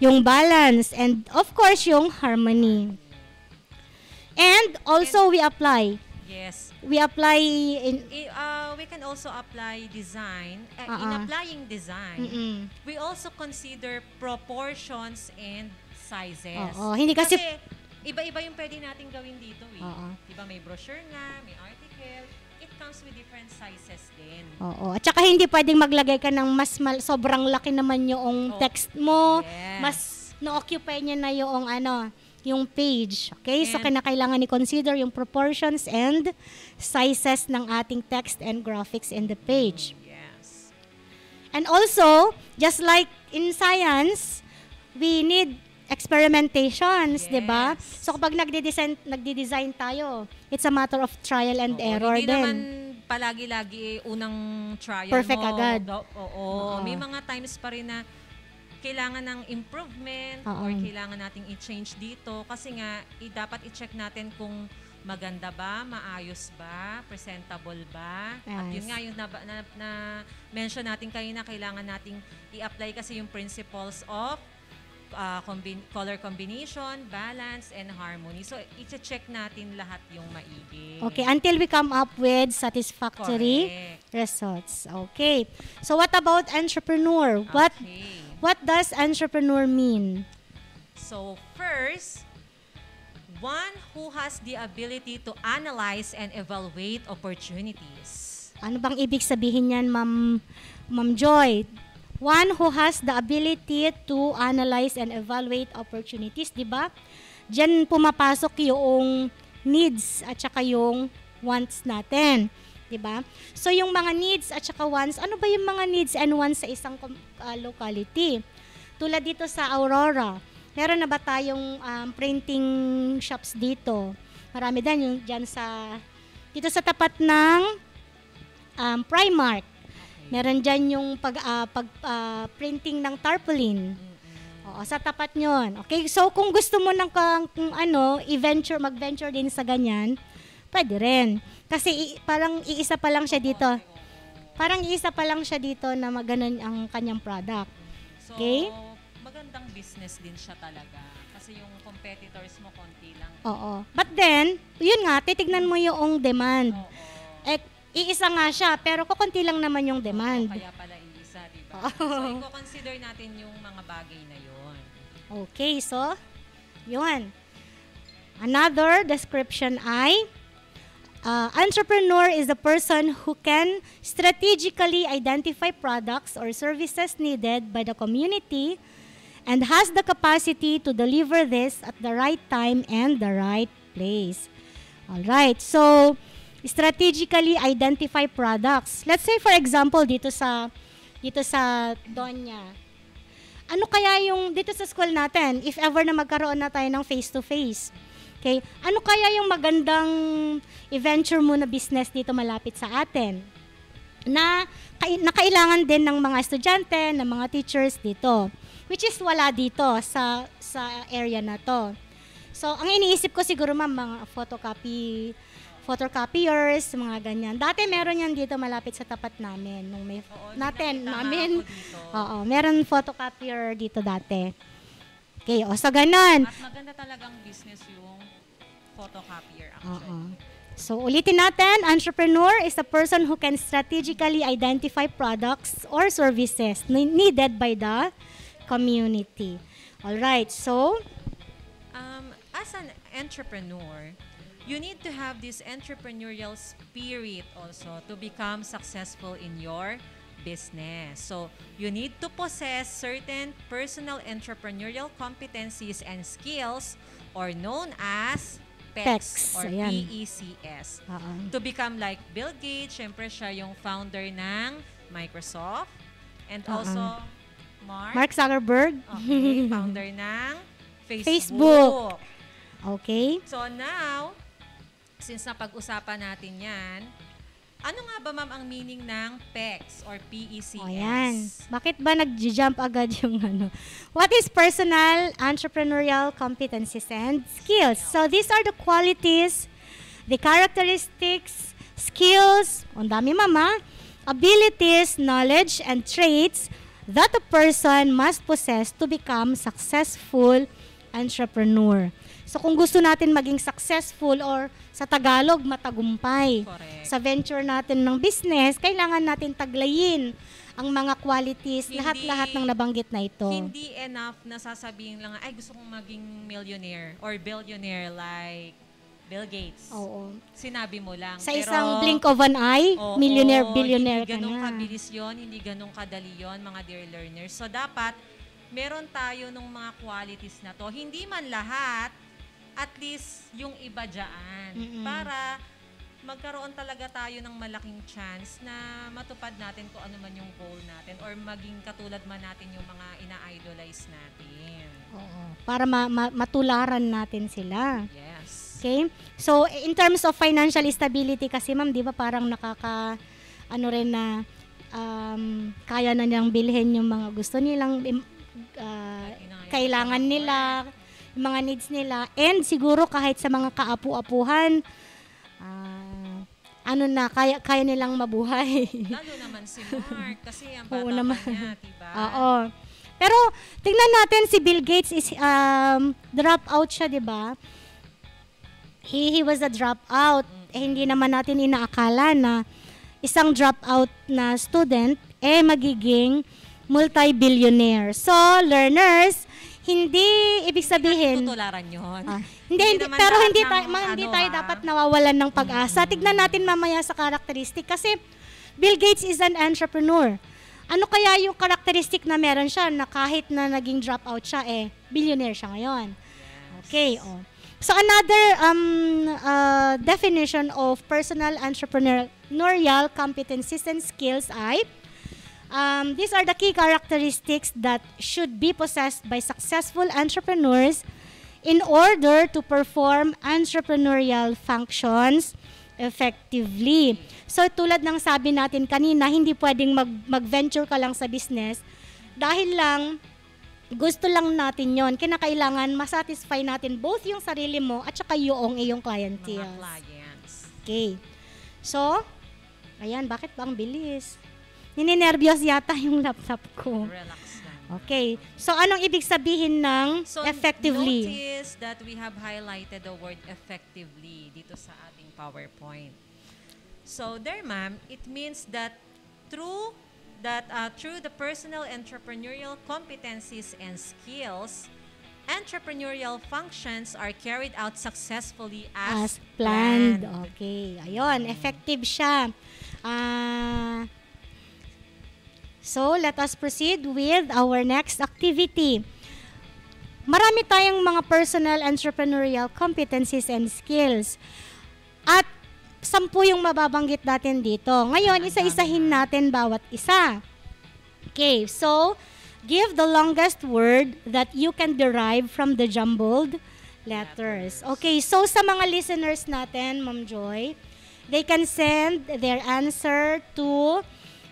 Speaker 6: Yung balance. And of course, yung harmony. And also, we apply.
Speaker 18: Yes.
Speaker 6: We apply
Speaker 18: we can also apply design. In applying design, we also consider proportions and sizes.
Speaker 6: Hindi kasi
Speaker 18: iba-iba yung pwede natin gawin dito eh. Diba may brochure nga, may article, it comes with different sizes din.
Speaker 6: At saka hindi pwedeng maglagay ka ng sobrang laki naman yung text mo, mas na-occupy niya na yung page. Okay? So, kailangan i-consider yung proportions and sizes ng ating text and graphics in the page.
Speaker 18: Yes.
Speaker 6: And also, just like in science, we need experimentations, di ba? So, kapag nagdi-design tayo, it's a matter of trial and error
Speaker 18: hindi
Speaker 6: din.
Speaker 18: Hindi naman palagi-lagi unang trial
Speaker 6: perfect
Speaker 18: mo.
Speaker 6: agad.
Speaker 18: May mga times pa rin na kailangan ng improvement or kailangan nating i-change dito kasi nga dapat i-check natin kung maganda ba, maayos ba, presentable ba. At yun nga yung na-mention natin kanina, kailangan nating i-apply kasi yung principles of color combination, balance, and harmony. So, i-check natin lahat yung maigi.
Speaker 6: Okay, until we come up with satisfactory results. Okay. So, what about entrepreneur? What does entrepreneur mean?
Speaker 18: So, first, one who has the ability to analyze and evaluate opportunities.
Speaker 6: Ano bang ibig sabihin yan, Ma'am Joy? One who has the ability to analyze and evaluate opportunities, di ba? Diyan pumapasok yung needs at saka yung wants natin. Diba? So, yung mga needs at saka wants, ano ba yung mga needs and wants sa isang locality? Tulad dito sa Aurora, meron na ba tayong printing shops dito? Marami din yung dito sa tapat ng Primark. Meron dyan yung printing ng tarpaulin. Sa tapat nyon. Okay, so kung gusto mo mag-venture din sa ganyan, pwede rin. Kasi parang iisa pa lang siya dito. Na maganon ang kanyang product. Okay?
Speaker 18: So, magandang business din siya talaga. Kasi yung competitors mo, konti lang.
Speaker 6: But then, yun nga, titignan mo yung demand. Iisa nga siya, pero kukunti lang naman yung demand.
Speaker 18: Kaya pala iisa, diba? So, i-consider natin yung mga bagay na yun.
Speaker 6: Okay, so, yun. Another description ay, entrepreneur is a person who can strategically identify products or services needed by the community and has the capacity to deliver this at the right time and the right place. Alright, so strategically identify products. Let's say for example dito sa Donya. Ano kaya yung dito sa school natin if ever na magkaroon na tayo ng face-to-face? Okay, ano kaya yung magandang i-venture mo na business dito malapit sa atin? Na kailangan din ng mga estudyante, ng mga teachers dito. Which is wala dito sa area na to. So, ang iniisip ko siguro mga photocopiers, mga ganyan. Dati meron yan dito malapit sa tapat namin. Nung meron photocopier dito dati. Okay, so ganun.
Speaker 18: At maganda talagang business yung photocopier actually.
Speaker 6: So, ulitin natin, entrepreneur is a person who can strategically identify products or services needed by the community. Alright, so
Speaker 18: as an entrepreneur, you need to have this entrepreneurial spirit also to become successful in your business. So, you need to possess certain personal entrepreneurial competencies and skills or known as PECS or PECS. To become like Bill Gates, syempre siya yung founder ng Microsoft and also
Speaker 6: Mark Zuckerberg.
Speaker 18: Okay, founder ng Facebook.
Speaker 6: Okay.
Speaker 18: So now, since napag-usapan natin yan, ano nga ba ma'am ang meaning ng PECS or PECS?
Speaker 6: Ayan. Bakit ba nag-jump agad yung ano? What is personal entrepreneurial competencies and skills? So these are the qualities, the characteristics, skills, ang dami mama, abilities, knowledge, and traits that a person must possess to become successful entrepreneur. So kung gusto natin maging successful or sa Tagalog, matagumpay.
Speaker 18: Correct.
Speaker 6: Sa venture natin ng business, kailangan natin taglayin ang mga qualities, lahat-lahat ng nabanggit na ito.
Speaker 18: Hindi enough na sasabihin lang, ay gusto kong maging millionaire or billionaire like Bill Gates.
Speaker 6: Oo.
Speaker 18: Sinabi mo lang.
Speaker 6: Sa isang blink of an eye, millionaire, billionaire ka na.
Speaker 18: Hindi ganun kabilis yun, hindi ganun kadali yun, mga dear learners. So dapat, meron tayo ng mga qualities na to. Hindi man lahat, at least yung iba dyan. Para magkaroon talaga tayo ng malaking chance na matupad natin kung ano man yung goal natin or maging katulad man natin yung mga ina-idolize natin.
Speaker 6: Oo. Para matularan natin sila.
Speaker 18: Yes.
Speaker 6: Okay? So, in terms of financial stability kasi ma'am, di ba parang ano rin na kaya na nilang bilhin yung mga gusto nilang kailangan nila, yung mga needs nila, and siguro kahit sa mga kaapu-apuhan, kaya nilang mabuhay.
Speaker 18: Lalo naman si Mark, kasi ang bata pa niya, diba?
Speaker 6: Oo. Pero, tingnan natin, si Bill Gates is, drop-out siya, diba? He was a drop-out. Hindi naman natin inaakala na isang drop-out na student, magiging multi-billionaire. So, learners, hindi ibig sabihin
Speaker 18: tutularan yun.
Speaker 6: Hindi tayo dapat nawawalan ng pag-asa. Tignan natin mamaya sa characteristic kasi Bill Gates is an entrepreneur. Ano kaya yung characteristic na meron siya na kahit na naging dropout siya billionaire siya ngayon. Okay, So another definition of personal entrepreneurial competencies and skills ay these are the key characteristics that should be possessed by successful entrepreneurs in order to perform entrepreneurial functions effectively. So tulad ng sabi natin kanina, hindi pwedeng mag-venture ka lang sa business dahil lang gusto lang natin yon. Kinakailangan masatisfy natin both yung sarili mo at saka yung iyong clientele.
Speaker 18: Mga clients.
Speaker 6: Okay. So, ayan, bakit ba ang bilis? Nininervyos yata yung laptop ko.
Speaker 18: Relax lang.
Speaker 6: Okay. So, anong ibig sabihin ng effectively?
Speaker 18: Notice that we have highlighted the word effectively dito sa ating PowerPoint. So, there, ma'am, it means that through the personal entrepreneurial competencies and skills, entrepreneurial functions are carried out successfully as planned.
Speaker 6: Okay. Ayun, effective siya. So, let us proceed with our next activity. Marami tayong mga personal entrepreneurial competencies and skills. At 10 yung mababanggit natin dito. Ngayon, isa-isahin natin bawat isa. Okay, so, give the longest word that you can derive from the jumbled letters. Okay, so sa mga listeners natin, Ma'am Joy, they can send their answer to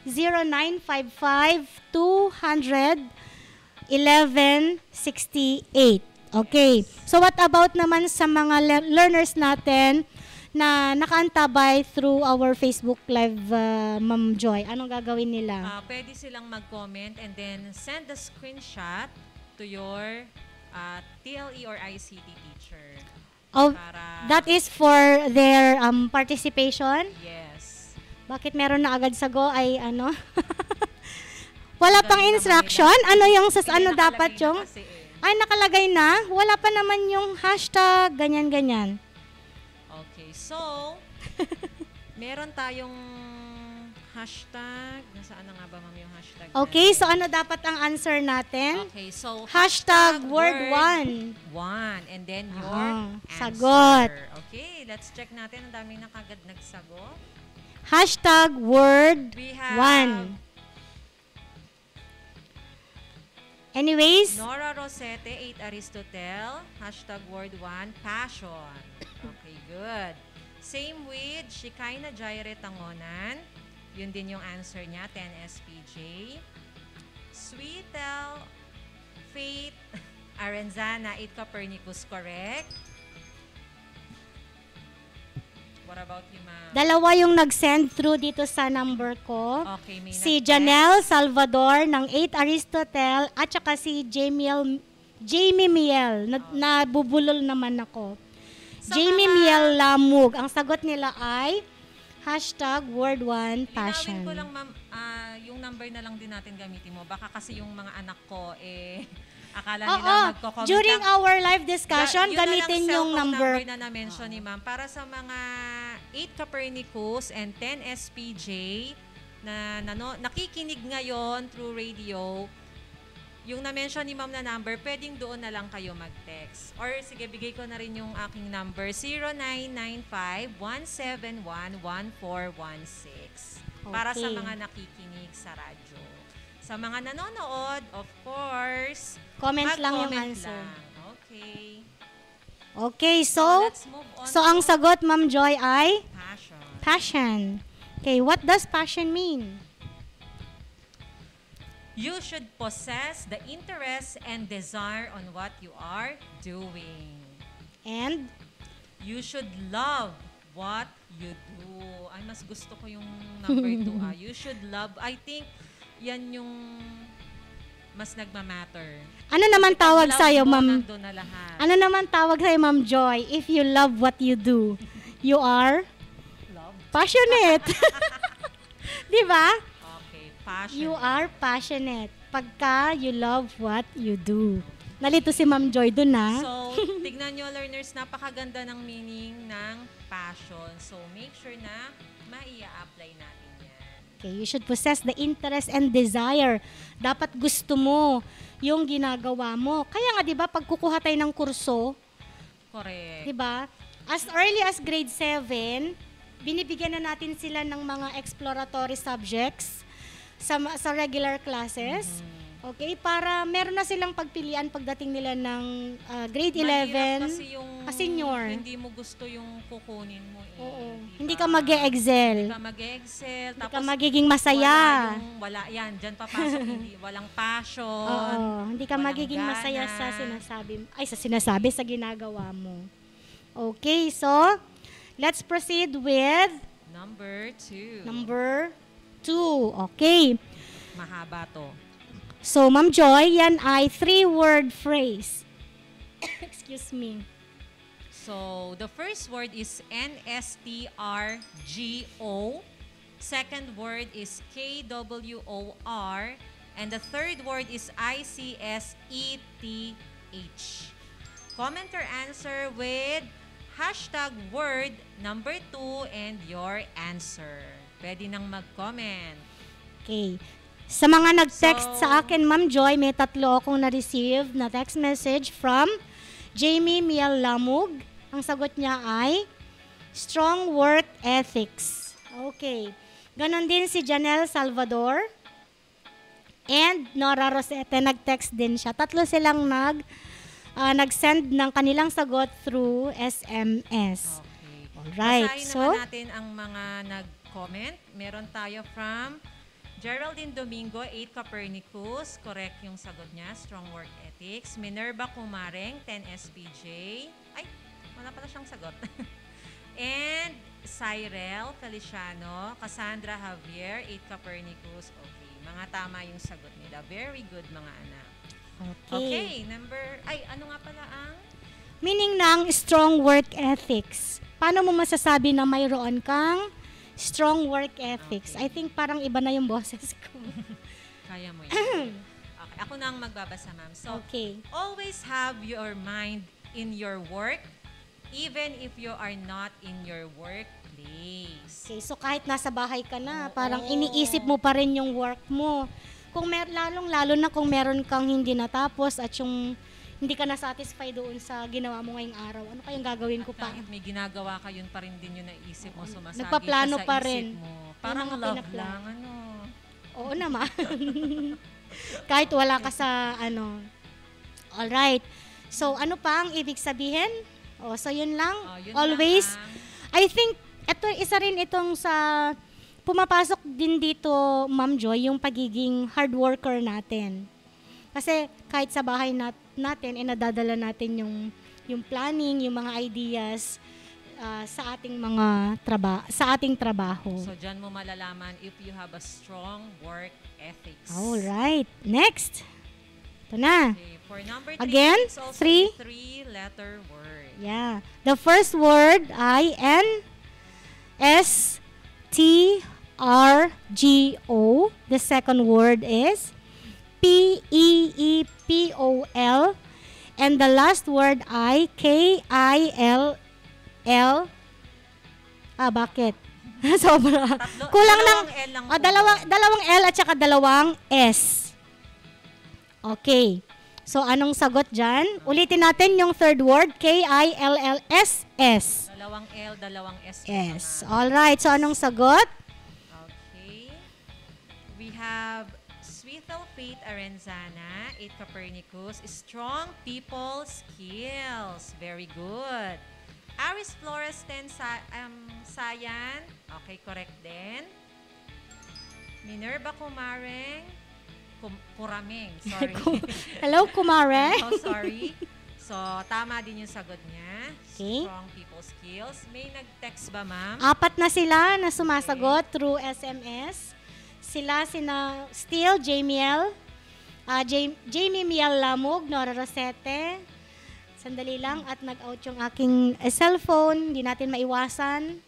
Speaker 6: 0955-200-1168. Okay. So what about naman sa mga learners natin na nakaantabay through our Facebook Live, Ma'am Joy? Anong gagawin nila?
Speaker 18: Pwede silang mag-comment and then send the screenshot to your TLE or ICT teacher.
Speaker 6: That is for their participation?
Speaker 18: Yes.
Speaker 6: Bakit meron na agad sago ay ano? Wala pang instruction? Ano yung ano dapat yung? Ay, nakalagay na? Wala pa naman yung hashtag, ganyan-ganyan.
Speaker 18: Okay, so, meron tayong hashtag. Nasaan na nga ba, ma'am, yung hashtag?
Speaker 6: Okay, so ano dapat ang answer natin?
Speaker 18: Okay, so,
Speaker 6: hashtag word 1.
Speaker 18: And then your answer.
Speaker 6: Sagot.
Speaker 18: Okay, let's check natin. Ang daming nakagad nagsagot.
Speaker 6: Hashtag word 1. Anyways.
Speaker 18: Nora Rosete, 8 Aristotle. Hashtag word 1, passion. Okay, good. Same with Shikaina Jaire Tangonan. Yun din yung answer niya, 10 SPJ. Sweetel Faith Arenzana, 8 Copernicus, correct. What about you, ma'am?
Speaker 6: Dalawa yung nag-send through dito sa number ko.
Speaker 18: Okay, may
Speaker 6: Si
Speaker 18: nag-text.
Speaker 6: Janelle Salvador ng 8 Aristotle at saka si Jamie Miel. Nabubulol naman ako. Jamie Miel Lamug. Ang sagot nila ay #word1 passion.
Speaker 18: Linawin ko lang, ma'am, yung number na lang din natin gamitin mo. Baka kasi yung mga anak ko, akala nila nagko-comment
Speaker 6: during
Speaker 18: lang.
Speaker 6: our live discussion, gamitin yung number.
Speaker 18: Na na-mention ni ma'am. Para sa mga 8 Copernicus and 10 SPJ na nakikinig ngayon through radio, yung na-mention ni ma'am na number, pwedeng doon na lang kayo mag-text. Or sige, bigay ko na rin yung aking number, 0995-171-1416. Para sa mga nakikinig sa radyo. Sa mga nanonood, of course,
Speaker 6: comment lang yung
Speaker 18: mag-comment
Speaker 6: answer.
Speaker 18: lang. Okay.
Speaker 6: Okay, so
Speaker 18: let's move on
Speaker 6: ang sagot, Ma'am Joy, ay
Speaker 18: passion.
Speaker 6: Passion. Okay, what does passion mean?
Speaker 18: You should possess the interest and desire on what you are doing.
Speaker 6: And?
Speaker 18: You should love what you do. Ay, mas gusto ko yung number 2. You should love. I think yan yung mas nagmamatter.
Speaker 6: Ano naman tawag sa'yo, Ma'am?
Speaker 18: Nandun na lahat.
Speaker 6: Ano naman tawag sa'yo, Ma'am Joy? If you love what you do, you are? Passionate. Di ba?
Speaker 18: Okay, passionate.
Speaker 6: You are passionate. Pagka you love what you do. Nalito si Ma'am Joy dun, ha?
Speaker 18: So, tignan nyo, learners, napakaganda ng meaning ng passion. So, make sure na maia-apply natin yan.
Speaker 6: Okay, you should possess the interest and desire. Dapat gusto mo yung ginagawa mo. Kaya nga, di ba, pag kukuha tayo ng kurso,
Speaker 18: correct.
Speaker 6: Di ba? As early as grade 7, binibigyan na natin sila ng mga exploratory subjects sa regular classes. Okay, para meron na silang pagpilian pagdating nila ng grade 11.
Speaker 18: Mahirap kasi yung
Speaker 6: senior.
Speaker 18: Hindi mo gusto yung kukunin mo.
Speaker 6: Oo. Hindi ka mag-e-excel.
Speaker 18: Hindi ka mag-e-excel.
Speaker 6: Hindi ka magiging masaya.
Speaker 18: Wala yan. Diyan papasok. Walang passion.
Speaker 6: Oo. Hindi ka magiging masaya sa sa ginagawa mo. Okay, so let's proceed with
Speaker 18: number 2.
Speaker 6: Number 2. Okay.
Speaker 18: Mahaba to.
Speaker 6: So, Ma'am Joy, yan ay 3-word phrase. Excuse me.
Speaker 18: So, the first word is NSTRGO. Second word is KWOR. And the third word is ICSETH. Comment your answer with #word number 2 and your answer. Pwede nang mag-comment.
Speaker 6: Okay. Sa mga nag-text sa akin, Ma'am Joy, may 3 akong na-receive na text message from Jamie Miel Lamug. Ang sagot niya ay strong work ethics. Okay. Ganon din si Janelle Salvador and Nora Rosete, nag-text din siya. 3 silang nag-send ng kanilang sagot through SMS.
Speaker 18: Okay.
Speaker 6: Alright.
Speaker 18: Basahin
Speaker 6: So,
Speaker 18: naman natin ang mga nag-comment. Meron tayo from Geraldine Domingo, 8 Copernicus. Correct yung sagot niya. Strong work ethics. Minerva Kumareng, 10 SPJ. Ay, wala pala siyang sagot. And Cyrel Feliciano, Cassandra Javier, 8 Copernicus. Okay, mga tama yung sagot nila. Very good, mga anak. Okay, ano nga pala ang?
Speaker 6: Meaning ng strong work ethics. Paano mo masasabi na mayroon kang strong work ethics?
Speaker 18: Okay.
Speaker 6: I think parang iba na yung boses ko.
Speaker 18: Kaya mo yun. Okay, ako na ang magbabasa, ma'am. So, always have your mind in your work, even if you are not in your workplace.
Speaker 6: Okay, so kahit nasa bahay ka na, parang iniisip mo pa rin yung work mo. Kung lalong-lalo na kung meron kang hindi natapos at yung hindi ka na-satisfy doon sa ginawa mo ngayong araw, ano kayang gagawin ko pa?
Speaker 18: Kahit may ginagawa ka, yun pa rin din yung naisip mo, sumasagi
Speaker 6: Nagpaplano
Speaker 18: ka sa
Speaker 6: pa
Speaker 18: isip
Speaker 6: rin.
Speaker 18: mo. Parang love lang, ano.
Speaker 6: Oo naman. Kahit wala ka sa, Alright. So, ano pa ang ibig sabihin? So yun lang.
Speaker 18: Yun
Speaker 6: Always, I think isa rin itong sa pumapasok din dito, Ma'am Joy, yung pagiging hard worker natin. Kasi kahit sa bahay natin, nadadala natin yung planning, yung mga ideas sa ating trabaho.
Speaker 18: So dyan mo malalaman if you have a strong work ethics.
Speaker 6: Alright, next. Ito na.
Speaker 18: Okay, for number 3,
Speaker 6: again,
Speaker 18: it's also
Speaker 6: 3.
Speaker 18: a 3-letter word.
Speaker 6: Yeah. The first word, INSTRGO. The second word is PEEPOL. And the last word ay KILL. Bakit? Sobra. Kulang ng dalawang L at saka dalawang S. Okay. So, anong sagot dyan? Ulitin natin yung third word, KILLSS.
Speaker 18: Dalawang L, dalawang S.
Speaker 6: Yes. Alright. So, anong sagot?
Speaker 18: Okay. We have Swithal Faith Arenzana, 8 Copernicus, strong people skills. Very good. Aris Flores 10 Sayan. Okay, correct din. Minerva Kumareng. Kurameng, sorry.
Speaker 6: Hello, Kumareng.
Speaker 18: Oh, sorry. So, tama din yung sagot niya.
Speaker 6: Okay.
Speaker 18: Strong people skills. May nag-text ba, ma'am?
Speaker 6: 4 na sila na sumasagot through SMS. Sina Steele, Jamiel, Jamie Miel Lamog, Nora Rosete. Sandali lang at nag-out yung aking cellphone. Hindi natin maiwasan.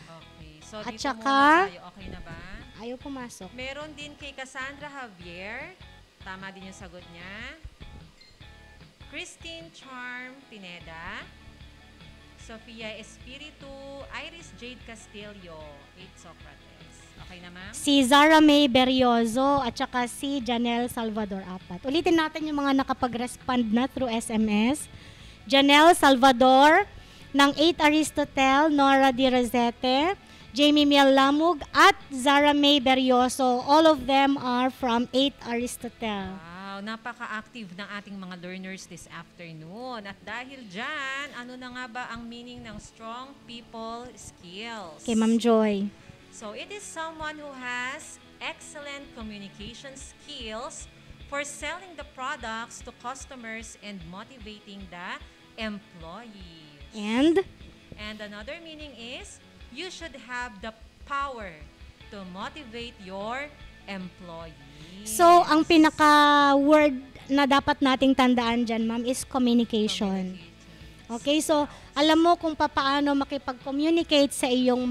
Speaker 18: Okay. So,
Speaker 6: at
Speaker 18: dito
Speaker 6: saka,
Speaker 18: muna tayo. Okay na ba?
Speaker 6: Ayaw pumasok.
Speaker 18: Meron din kay Cassandra Javier. Tama din yung sagot niya. Christine Charm Pineda. Sofia Espiritu. Iris Jade Castillo. 8 Socrates. Okay na, ma'am?
Speaker 6: Si Zara May Beriozo at saka si Janelle Salvador 4. Ulitin natin yung mga nakapag-respond na through SMS. Janelle Salvador ng 8 Aristotel, Nora Di Rosete, Jamie Miel Lamug, at Zara May Berioso. All of them are from 8 Aristotel.
Speaker 18: Wow, napaka-active ng ating mga learners this afternoon. At dahil dyan, ano na nga ba ang meaning ng strong people skills?
Speaker 6: Kay Ma'am Joy.
Speaker 18: So, it is someone who has excellent communication skills for selling the products to customers and motivating the employees.
Speaker 6: And
Speaker 18: another meaning is, you should have the power to motivate your employees.
Speaker 6: So, ang pinaka-word na dapat nating tandaan dyan, ma'am, is communication. Okay, so, alam mo kung paano makipag-communicate sa iyong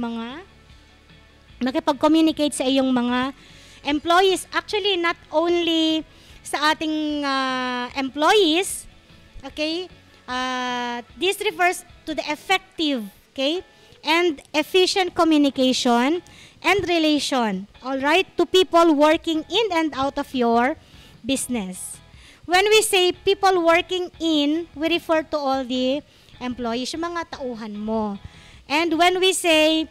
Speaker 6: mga employees. Actually, not only sa ating employees, okay, this refers to the effective, okay, and efficient communication and relation, all right, to people working in and out of your business. When we say people working in, we refer to all the employees, yung mga tauhan mo. And when we say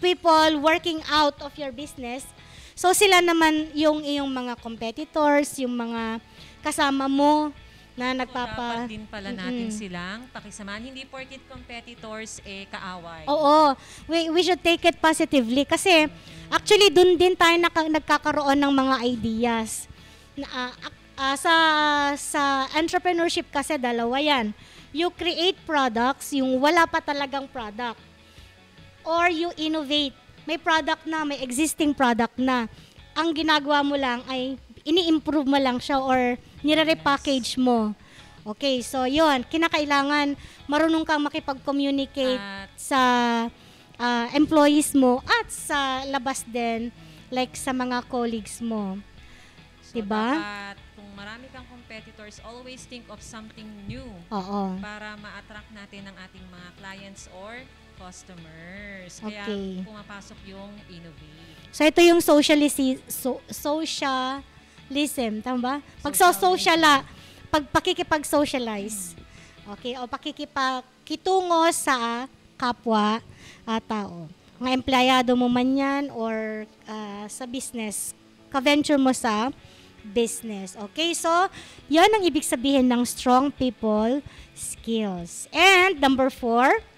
Speaker 6: people working out of your business, so sila naman yung iyong mga competitors, yung mga kasama mo, na
Speaker 18: dapat din pala natin silang pakisamahan. Hindi porket competitors, kaaway.
Speaker 6: Oo. We should take it positively. Kasi, actually, dun din tayo nagkakaroon ng mga ideas. Sa entrepreneurship kasi, dalawa yan. You create products, yung wala pa talagang product. Or you innovate. May product na, may existing product na. Ang ginagawa mo lang ay ini-improve mo lang siya or nire-repackage mo. Okay, so yun, kinakailangan marunong kang makipag-communicate sa employees mo at sa labas din, like sa mga colleagues mo.
Speaker 18: So,
Speaker 6: diba?
Speaker 18: Dapat, kung marami kang competitors, always think of something new.
Speaker 6: Oo.
Speaker 18: Para ma-attract natin ang ating mga clients or customers.
Speaker 6: Okay.
Speaker 18: Kaya pumapasok yung innovate.
Speaker 6: So ito yung socialism, tama ba? Pakikipag-socialize. Okay, o pakikitungo sa kapwa tao. Mga empleyado mo man yan or sa business, ka-venture mo sa business. Okay, so yan ang ibig sabihin ng strong people skills. And number 4.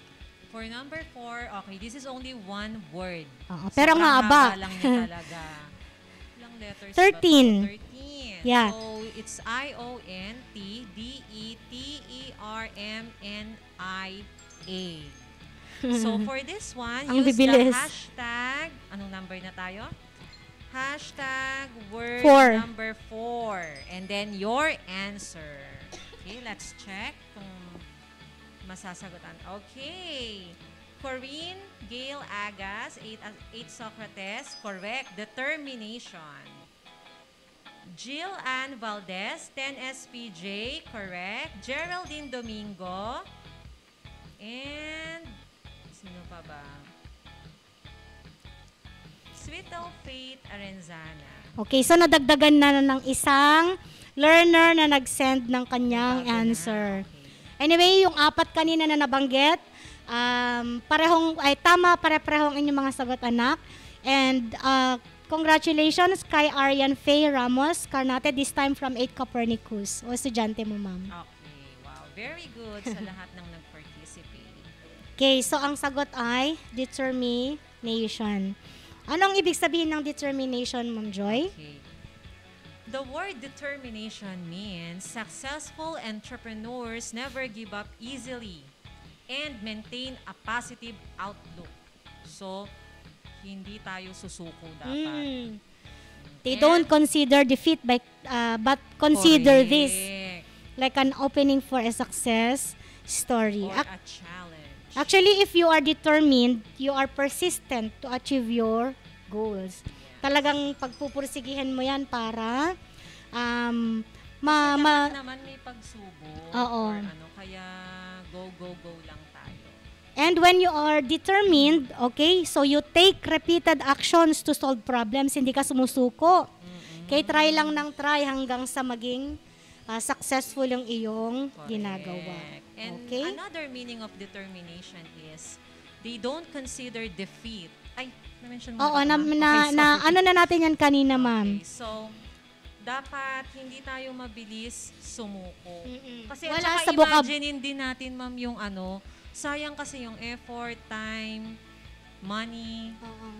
Speaker 18: For number 4, okay, this is only one word.
Speaker 6: Pero
Speaker 18: Sobrang
Speaker 6: nga aba.
Speaker 18: haba lang niya talaga. Ilang letters
Speaker 6: 13.
Speaker 18: ba to? 13.
Speaker 6: Yeah.
Speaker 18: So, it's IONTDETERMNIA. So, for this one,
Speaker 6: Ang
Speaker 18: use
Speaker 6: bibilis.
Speaker 18: the hashtag, anong number na tayo? Hashtag word
Speaker 6: 4.
Speaker 18: number 4. And then your answer. Okay, let's check kung masasagutan. Okay. Corinne Gail Agas, 8 Socrates, correct. Determination. Jill Ann Valdez, 10 SPJ, correct. Geraldine Domingo. And sino pa ba? Sweet of Faith Arenzana.
Speaker 6: Okay, so nadagdagan na ng isang learner na nag-send ng kanyang answer. Anyway, yung 4 kanina na nabanggit, pare-parehong inyong mga sagot, anak. And congratulations kay Arian Faye Ramos Carnate, this time from 8 Copernicus. O estudyante mo, ma'am.
Speaker 18: Okay, wow. Very good sa lahat ng nag-participate.
Speaker 6: Okay, so ang sagot ay determination. Anong ibig sabihin ng determination, Ma'am Joy?
Speaker 18: Okay. The word determination means successful entrepreneurs never give up easily and maintain a positive outlook. So, hindi tayo susuko dapat.
Speaker 6: They don't consider defeat but consider this
Speaker 18: Correct.
Speaker 6: like an opening for a success story.
Speaker 18: Or a challenge.
Speaker 6: Actually, if you are determined, you are persistent to achieve your goals. Talagang pagpupursigihan mo yan para
Speaker 18: lahat naman may pagsubok.
Speaker 6: Oo.
Speaker 18: Or kaya go lang tayo.
Speaker 6: And when you are determined, okay, so you take repeated actions to solve problems, hindi ka sumusuko. Okay, try lang ng try hanggang sa maging successful yung iyong ginagawa.
Speaker 18: And
Speaker 6: Okay?
Speaker 18: another meaning of determination is they don't consider defeat. Ay, na-mention mo
Speaker 6: Oo,
Speaker 18: ba?
Speaker 6: ano na natin yan kanina, ma'am.
Speaker 18: Okay, so dapat hindi tayo mabilis sumuko. Kasi
Speaker 6: Wala
Speaker 18: at
Speaker 6: sa
Speaker 18: saka imaginein din natin, ma'am, yung sayang kasi yung effort, time, money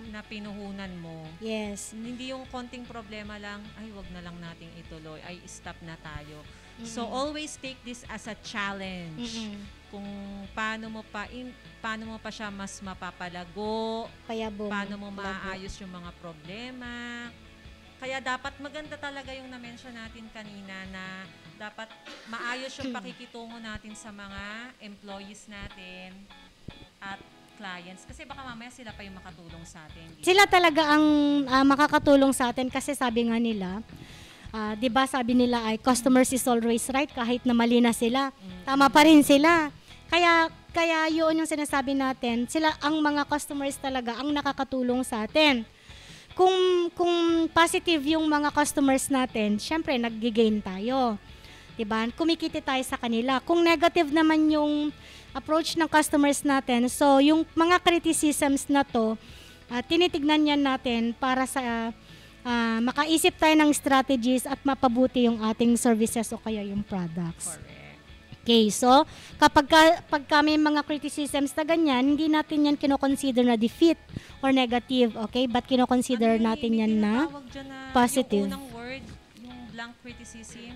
Speaker 18: na pinuhunan mo.
Speaker 6: Yes.
Speaker 18: Hindi yung konting problema lang, ay wag na lang nating ituloy, ay stop na tayo. So always take this as a challenge. Kung paano mo pa siya mas mapapalago,
Speaker 6: Payabong.
Speaker 18: paano mo maayos yung mga problema. Kaya dapat maganda talaga yung na-mention natin kanina na dapat maayos yung pakikitungo natin sa mga employees natin at clients. Kasi baka mamaya sila pa yung makatulong sa atin.
Speaker 6: Sila talaga ang makakatulong sa atin kasi sabi nga nila, 'di ba sabi nila ay customers is always right kahit na mali na sila. Tama pa rin sila. Kaya yun yung sinasabi natin, sila ang mga customers talaga ang nakakatulong sa atin. Kung positive yung mga customers natin, syempre naggi-gain tayo. 'Di ba? Kumikita tayo sa kanila. Kung negative naman yung approach ng customers natin, so yung mga criticisms na to, tinitignan yan natin para sa makaisip tayo ng strategies at mapabuti yung ating services o kaya yung products.
Speaker 18: Correct.
Speaker 6: Okay, so kapag may mga criticisms na ganyan, hindi natin yan kinoconsider na defeat or negative, okay? But kinoconsider natin yan na positive.
Speaker 18: Yung unang word, yung blank criticism,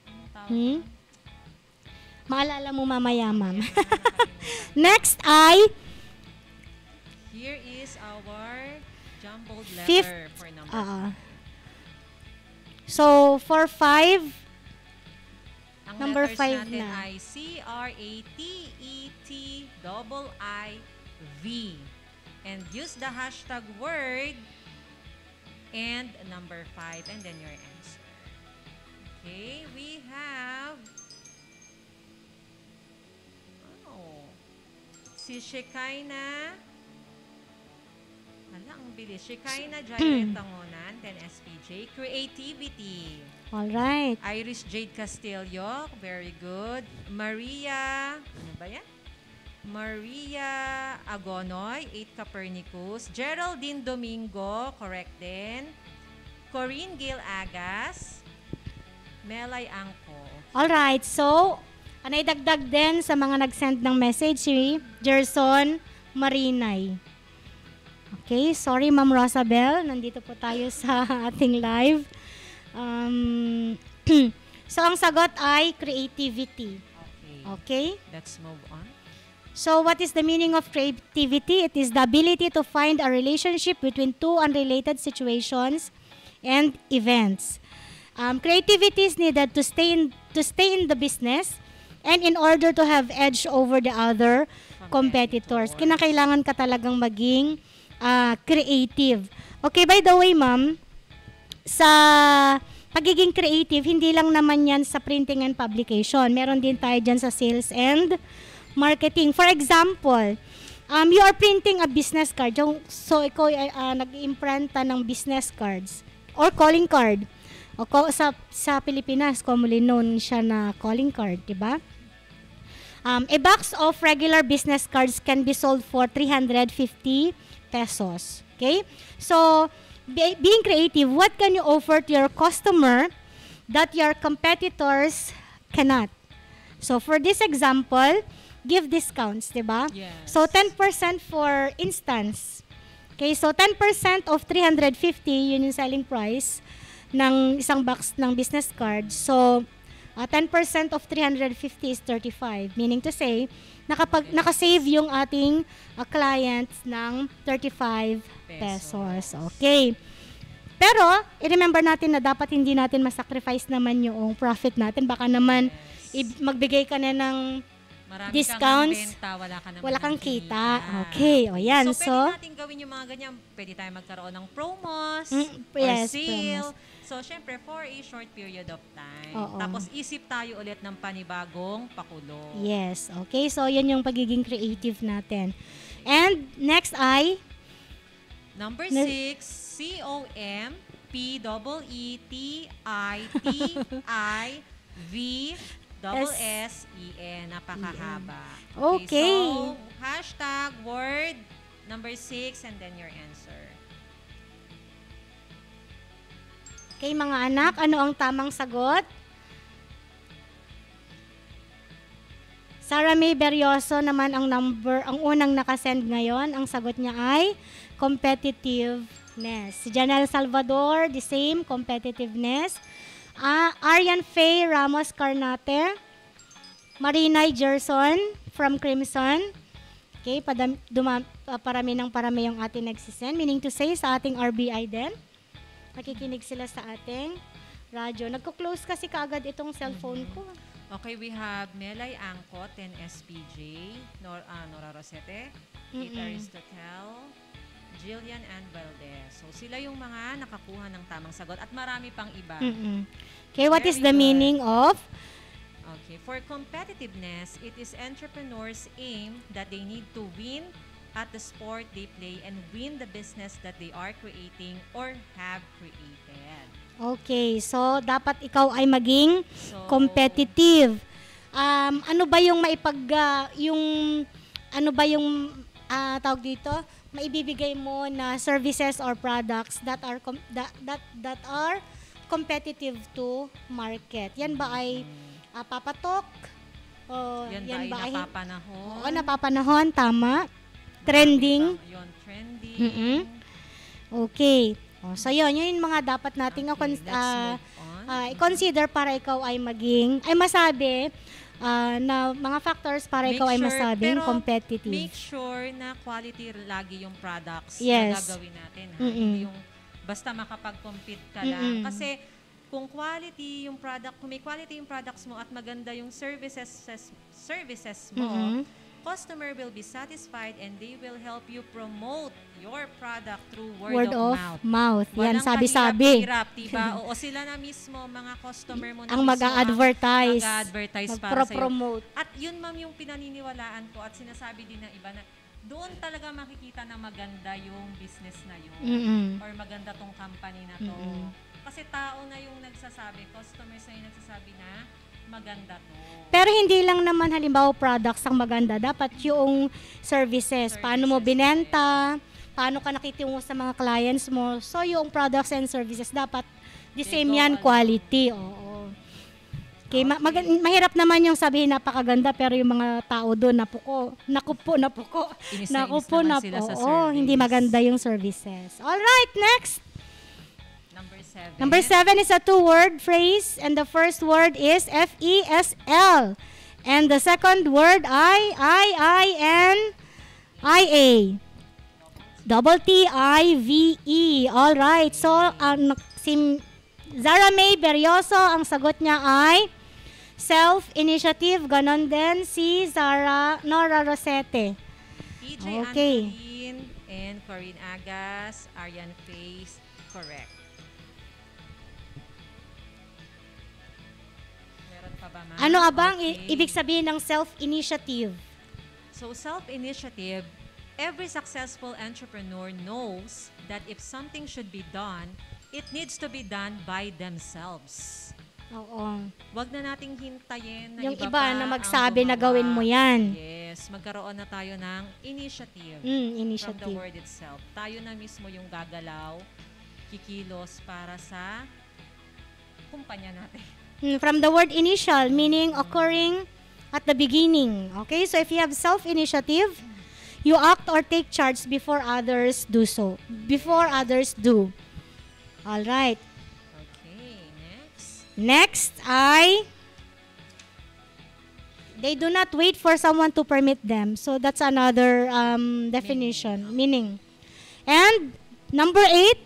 Speaker 18: anong tawag?
Speaker 6: Maalala mo mamaya, ma'am. Next ay
Speaker 18: here is our jumbled letter
Speaker 6: fifth.
Speaker 18: for number
Speaker 6: So, for 5,
Speaker 18: ang
Speaker 6: number
Speaker 18: letters
Speaker 6: 5
Speaker 18: natin
Speaker 6: na.
Speaker 18: ay CRATETIV. And use the hashtag word and number 5 and then your answer. Okay, we have si Shekinah. Ang bilis. Shekinah Jairek Tangonan, 10 SPJ. Creativity.
Speaker 6: Alright.
Speaker 18: Iris Jade Castillo, very good. Maria, ano ba yan? Maria Agonoy, 8 Copernicus. Geraldine Domingo, correct din. Corinne Gail Agas, Melay Angko.
Speaker 6: Alright, so, naidagdag din sa mga nag-send ng message si Gerson Marinay. Okay, sorry Ma'am Rosabel, nandito po tayo sa ating live. So, ang sagot ay creativity. Okay?
Speaker 18: Let's move on.
Speaker 6: So, what is the meaning of creativity? It is the ability to find a relationship between two unrelated situations and events. Creativity is needed to stay in the business and in order to have edge over the other competitors. Kinakailangan ka talagang maging creative. Okay, by the way, ma'am, sa pagiging creative, hindi lang naman yan sa printing and publication. Meron din tayo dyan sa sales and marketing. For example, you are printing a business card. So, ikaw ay nag-imprenta ng business cards or calling card. O, sa Pilipinas, commonly known siya na calling card, diba? A box of regular business cards can be sold for 350 pesos. Okay? So, being creative, what can you offer to your customer that your competitors cannot? So, for this example, give discounts, diba?
Speaker 18: Yes.
Speaker 6: So, 10% for instance. Okay, so 10% of 350, yun yung selling price ng isang box ng business card. So, 10% of 350 is 35. Meaning to say, nakasave yung ating clients ng 35 pesos. Okay. Pero, i-remember natin na dapat hindi natin masacrifice naman yung profit natin. Baka naman, magbigay ka na ng
Speaker 18: marami
Speaker 6: discounts,
Speaker 18: kang benta,
Speaker 6: wala kang kita. Okay, o yan.
Speaker 18: So, pwede natin gawin yung mga ganyan. Pwede tayo magkaroon ng promos,
Speaker 6: yes,
Speaker 18: or sale.
Speaker 6: promos.
Speaker 18: So, syempre, for a short period of time.
Speaker 6: Oo.
Speaker 18: Tapos, isip tayo ulit ng panibagong pakulo.
Speaker 6: Yes, okay. So, yan yung pagiging creative natin. And, next ay?
Speaker 18: Number 6, COMPETITIVSSEN. Napakahaba.
Speaker 6: Okay.
Speaker 18: So, hashtag word number 6 and then your answer.
Speaker 6: Okay, mga anak, ano ang tamang sagot? Sarah May Beryoso naman ang unang nakasend ngayon. Ang sagot niya ay competitiveness. Si Janelle Salvador, the same, competitiveness. Arian Faye Ramos Carnate. Marinay Gerson from Crimson. Okay, parami ng parami yung ating nagsisend. Meaning to say, sa ating RBI din. Nakikinig sila sa ating radyo. Nagko-close kasi kaagad itong cellphone ko.
Speaker 18: Okay, we have Melay Angko, 10 SPJ, Nora Rosete, Kita Aristotel, Jillian and Valdez. So, sila yung mga nakakuha ng tamang sagot at marami pang iba.
Speaker 6: Okay, what is the meaning of?
Speaker 18: Okay, for competitiveness, it is entrepreneurs' aim that they need to win at the sport they play and win the business that they are creating or have created. Okay, so dapat ikaw ay maging competitive. Ano ba yung tawag dito? Maibibigay mo na services or products that are competitive to market. Yan ba ay papatok? Yan ba ay napapanahon?
Speaker 6: Oo, napapanahon, tama. Trending.
Speaker 18: Yun, trending.
Speaker 6: Okay. So yun yung mga dapat nating i-consider para ikaw ay masabi na mga factors para ikaw ay masabing competitive.
Speaker 18: Make sure na quality lagi yung products
Speaker 6: na
Speaker 18: gagawin natin. Hindi yung basta makapag-compete ka lang. Kasi kung quality yung product, kung may quality yung products mo at maganda yung services mo, customer will be satisfied and they will help you promote your product through word of mouth.
Speaker 6: Yan, sabi-sabi.
Speaker 18: Walang kahirap, diba? Oo, sila na mismo, mga customer mo na
Speaker 6: ang
Speaker 18: mismo
Speaker 6: mag-a-advertise,
Speaker 18: para sa'yo.
Speaker 6: promote.
Speaker 18: At yun, ma'am, yung pinaniniwalaan ko at sinasabi din ng iba na doon talaga makikita na maganda yung business na yun or maganda tong company na to. Kasi tao na yung nagsasabi, customers na yung nagsasabi na maganda to.
Speaker 6: Pero hindi lang naman halimbawa products ang maganda. Dapat yung services. Paano mo binenta, paano ka nakitungo sa mga clients mo. So, yung products and services, dapat the same yan, quality. Oo. Okay, mahirap naman yung sabihin napakaganda, pero yung mga tao doon, napuko. Hindi maganda yung services. Alright, next. Number 7 is a 2-word phrase, and the first word is FESL. And the second word, IINIA. Double TIVE. Alright, so, si Zara May Berioso, ang sagot niya ay self-initiative. Ganon din si Nora Rosete.
Speaker 18: PJ Angeline and Corinne Agas, Arian Face, correct. Meron pa ba, ma'am?
Speaker 6: Ano abang ibig sabihin ng self-initiative?
Speaker 18: So, self-initiative, every successful entrepreneur knows that if something should be done, it needs to be done by themselves.
Speaker 6: Oo.
Speaker 18: Huwag na nating hintayin na
Speaker 6: yung iba na magsabi na gawin mo yan.
Speaker 18: Yes, magkaroon na tayo ng initiative.
Speaker 6: Initiative.
Speaker 18: From the word itself. Tayo na mismo yung gagalaw, kikilos para sa kumpanya natin.
Speaker 6: From the word initial, meaning occurring at the beginning. Okay, so if you have self-initiative, you act or take charge before others do so. Before others do. All right. Next ay they do not wait for someone to permit them. So that's another definition, meaning. And number 8,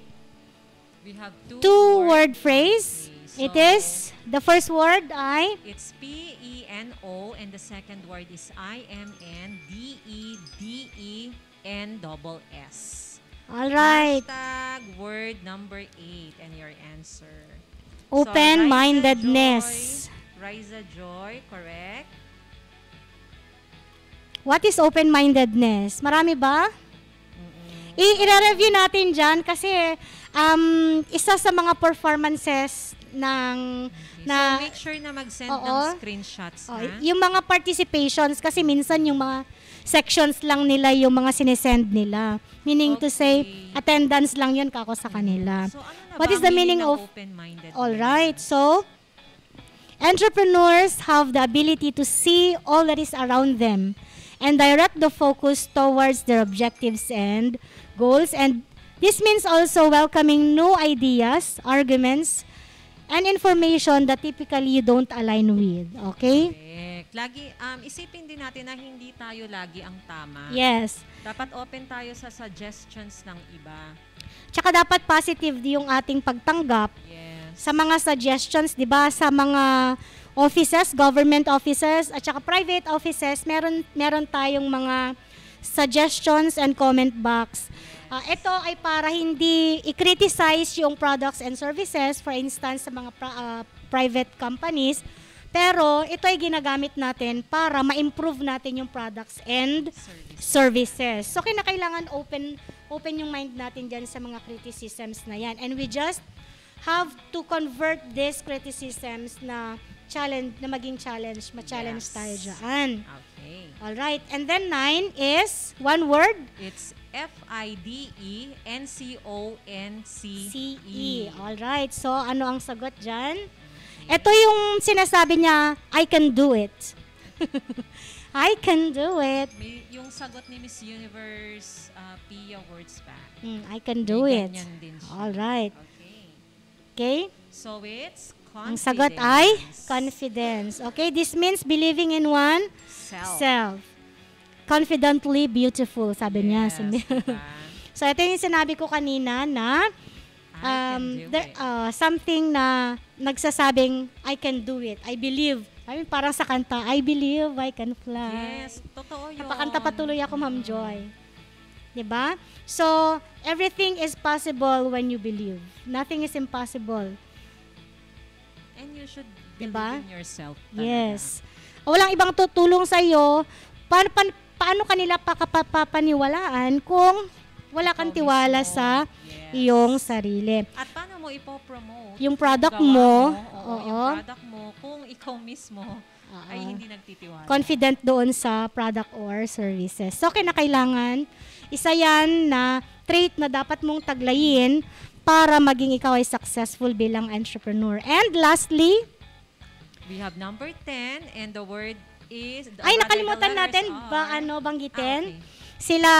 Speaker 18: we have
Speaker 6: two-word phrase. So it is, the first word ay?
Speaker 18: It's PENO and the second word is IMNDEDENSS.
Speaker 6: All right.
Speaker 18: Hashtag word number 8 and your answer.
Speaker 6: Open-mindedness.
Speaker 18: Riza Joy, correct?
Speaker 6: What is open-mindedness? Marami ba? I-review natin dyan kasi isa sa mga performances ng...
Speaker 18: So make sure na mag-send ng screenshots.
Speaker 6: Yung mga participations, kasi minsan yung mga sections lang nila yung mga sinesend nila. Meaning to say, attendance lang yun kako sa kanila.
Speaker 18: So ano
Speaker 6: what is the meaning of
Speaker 18: open-minded?
Speaker 6: All right. So, entrepreneurs have the ability to see all that is around them and direct the focus towards their objectives and goals. And this means also welcoming new ideas, arguments, and information that typically you don't align with. Okay?
Speaker 18: Correct. Lagi, isipin din natin na hindi tayo lagi ang tama.
Speaker 6: Yes.
Speaker 18: Dapat open tayo sa suggestions ng iba.
Speaker 6: Tsaka dapat positive yung ating pagtanggap sa mga suggestions, di ba? Sa mga offices, government offices, at tsaka private offices, meron tayong mga suggestions and comment box. Ito ay para hindi i-criticize yung products and services, for instance, sa mga private companies, pero ito ay ginagamit natin para ma-improve natin yung products and services. So, kinakailangan open yung mind natin dyan sa mga criticisms na yan. And we just have to convert these criticisms na challenge, na maging challenge, ma-challenge tayo dyan.
Speaker 18: Okay.
Speaker 6: Alright. And then 9 is one word.
Speaker 18: It's FIDENCONCE.
Speaker 6: Alright. So, ano ang sagot dyan? Ito yung sinasabi niya, I can do it. I can do it.
Speaker 18: Yung sagot ni Miss Universe, Pia Wordsback.
Speaker 6: I can do it. All right. Okay.
Speaker 18: So it's confidence.
Speaker 6: Ang sagot ay confidence. Okay, this means believing in one self. Confidently beautiful, sabi niya. So ito yung sinabi ko kanina na something na nagsasabing, I can do it. I believe. I mean, parang sa kanta, I believe I can fly.
Speaker 18: Yes, totoo yun.
Speaker 6: Napakanta patuloy ako, Ma'am Joy. Diba? So, everything is possible when you believe. Nothing is impossible.
Speaker 18: And you should believe in yourself. Talaga.
Speaker 6: Yes. Walang ibang tutulong sa iyo. Paano kanila papaniwalaan kung wala kang tiwala sa iyong sarili?
Speaker 18: At paano mo ipopromote
Speaker 6: yung product mo?
Speaker 18: Yung product mo kung ikaw mismo ay hindi nagtitiwala.
Speaker 6: Confident doon sa product or services. So, kinakailangan Isa yan na trait na dapat mong taglayin para maging ikaw ay successful bilang entrepreneur. And lastly,
Speaker 18: we have number 10 and the word is...
Speaker 6: Ay, nakalimutan natin banggitin.
Speaker 18: Okay.
Speaker 6: Sila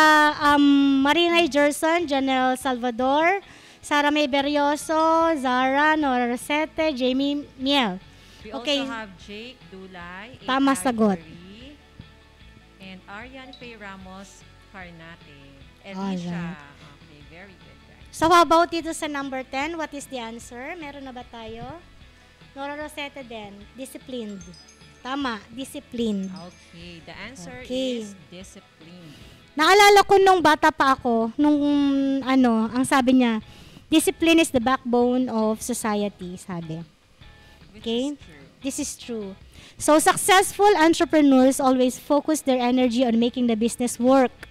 Speaker 6: Marina Gerson, General Salvador, Sara May Berioso, Zara, Nora Rosete, Jamie Miel.
Speaker 18: We
Speaker 6: Okay.
Speaker 18: also have Jake Dulay,
Speaker 6: Tama sagot.
Speaker 18: and Arian Faye Ramos Carnate.
Speaker 6: Alright.
Speaker 18: Alicia. Okay, very good, guys.
Speaker 6: So how about dito sa number 10? What is the answer? Meron na ba tayo? Nora Rosete din. Disciplined. Tama, disciplined.
Speaker 18: Okay, the answer
Speaker 6: Okay.
Speaker 18: is discipline.
Speaker 6: Naalala ko nung bata pa ako, nung ang sabi niya, discipline is the backbone of society, sabi. Okay? This is true. So successful entrepreneurs always focus their energy on making the business work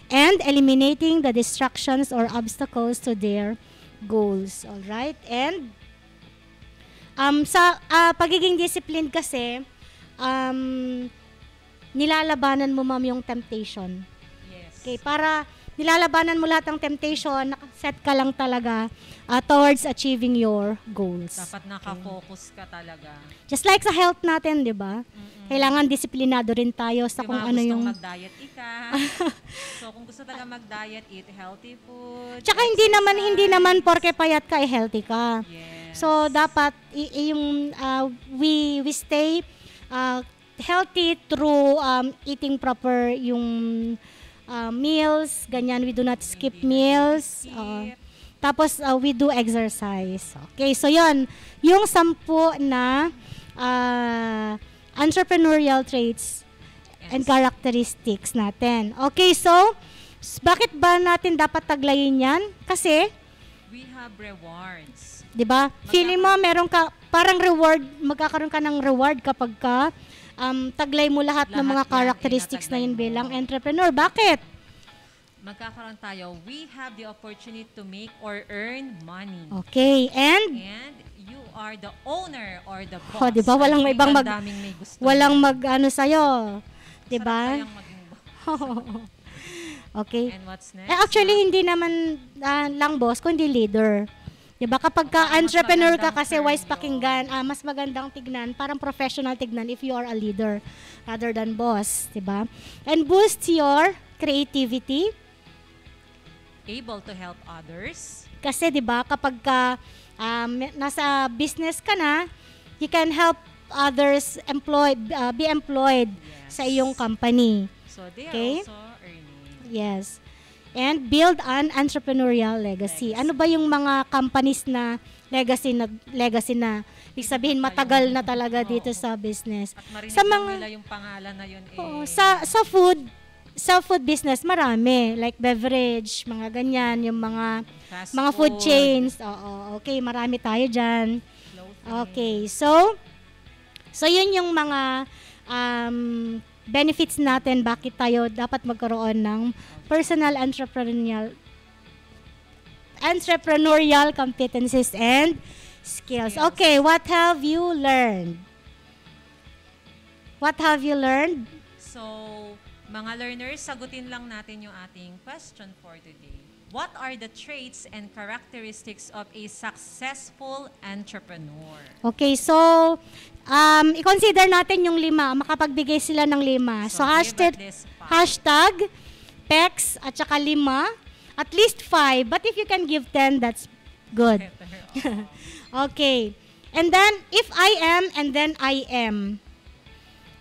Speaker 6: and eliminating the distractions or obstacles to their goals. All right? And sa pagiging disciplined kasi, nilalabanan mo ma'am yung temptation.
Speaker 18: Yes.
Speaker 6: Okay, para nilalabanan mo lahat ng temptation, nakaset ka lang talaga towards achieving your goals.
Speaker 18: Dapat nakafocus ka talaga.
Speaker 6: Just like sa health natin, di ba? Kailangan disiplinado rin tayo sa kung ano yung...
Speaker 18: mag-diet ika. So, kung gusto talaga mag-diet, eat healthy food.
Speaker 6: Tsaka hindi naman porke payat ka, healthy ka.
Speaker 18: Yes.
Speaker 6: So, dapat we stay healthy through eating proper yung meals, ganyan. We do not skip meals. Tapos, we do exercise. Okay, so yon yung 10 na entrepreneurial traits and characteristics natin. Okay, so, bakit ba natin dapat taglayin yan? Kasi,
Speaker 18: we have rewards.
Speaker 6: diba? Feeling mo, meron ka, parang reward, magkakaroon ka ng reward kapag ka taglay mo lahat ng mga characteristics na yun bilang entrepreneur. Bakit?
Speaker 18: Magkakaroon tayo, we have the opportunity to make or earn money.
Speaker 6: Okay, and
Speaker 18: you are the owner or the boss.
Speaker 6: oh, 'di ba? Walang may ibang sa'yo. 'Di ba? Okay.
Speaker 18: And what's next?
Speaker 6: Actually, hindi naman lang boss, kundi leader. 'Di ba? Kapag ka entrepreneur ka kasi wise pakinggan, mas magandang tignan, parang professional tignan if you are a leader rather than boss, 'di ba? And boost your creativity.
Speaker 18: Able to help others.
Speaker 6: Kasi 'di ba, kapag ka nasa business ka na, you can help others be employed sa iyong company.
Speaker 18: So they
Speaker 6: okay?
Speaker 18: are also earning.
Speaker 6: Yes. And build an entrepreneurial legacy. Ano ba yung mga companies na legacy na ibig sabihin matagal na talaga dito sa business.
Speaker 18: At marinig
Speaker 6: sa mga
Speaker 18: nila yung pangalan na yun
Speaker 6: sa food business marami, like beverage, mga ganyan, yung mga
Speaker 18: fast
Speaker 6: food chains. Oo, okay, marami tayo diyan. Okay, so yun yung mga benefits natin bakit tayo dapat magkaroon ng personal entrepreneurial competencies and skills. Okay, what have you learned? What have you learned?
Speaker 18: So, mga learners, sagutin lang natin yung ating question for today. What are the traits and characteristics of a successful entrepreneur?
Speaker 6: Okay, so i-consider natin yung 5. Makapagbigay sila ng 5. So hashtag PEX at saka 5. At least 5. But if you can give 10, that's good. Okay. And then, if I am, and then I am.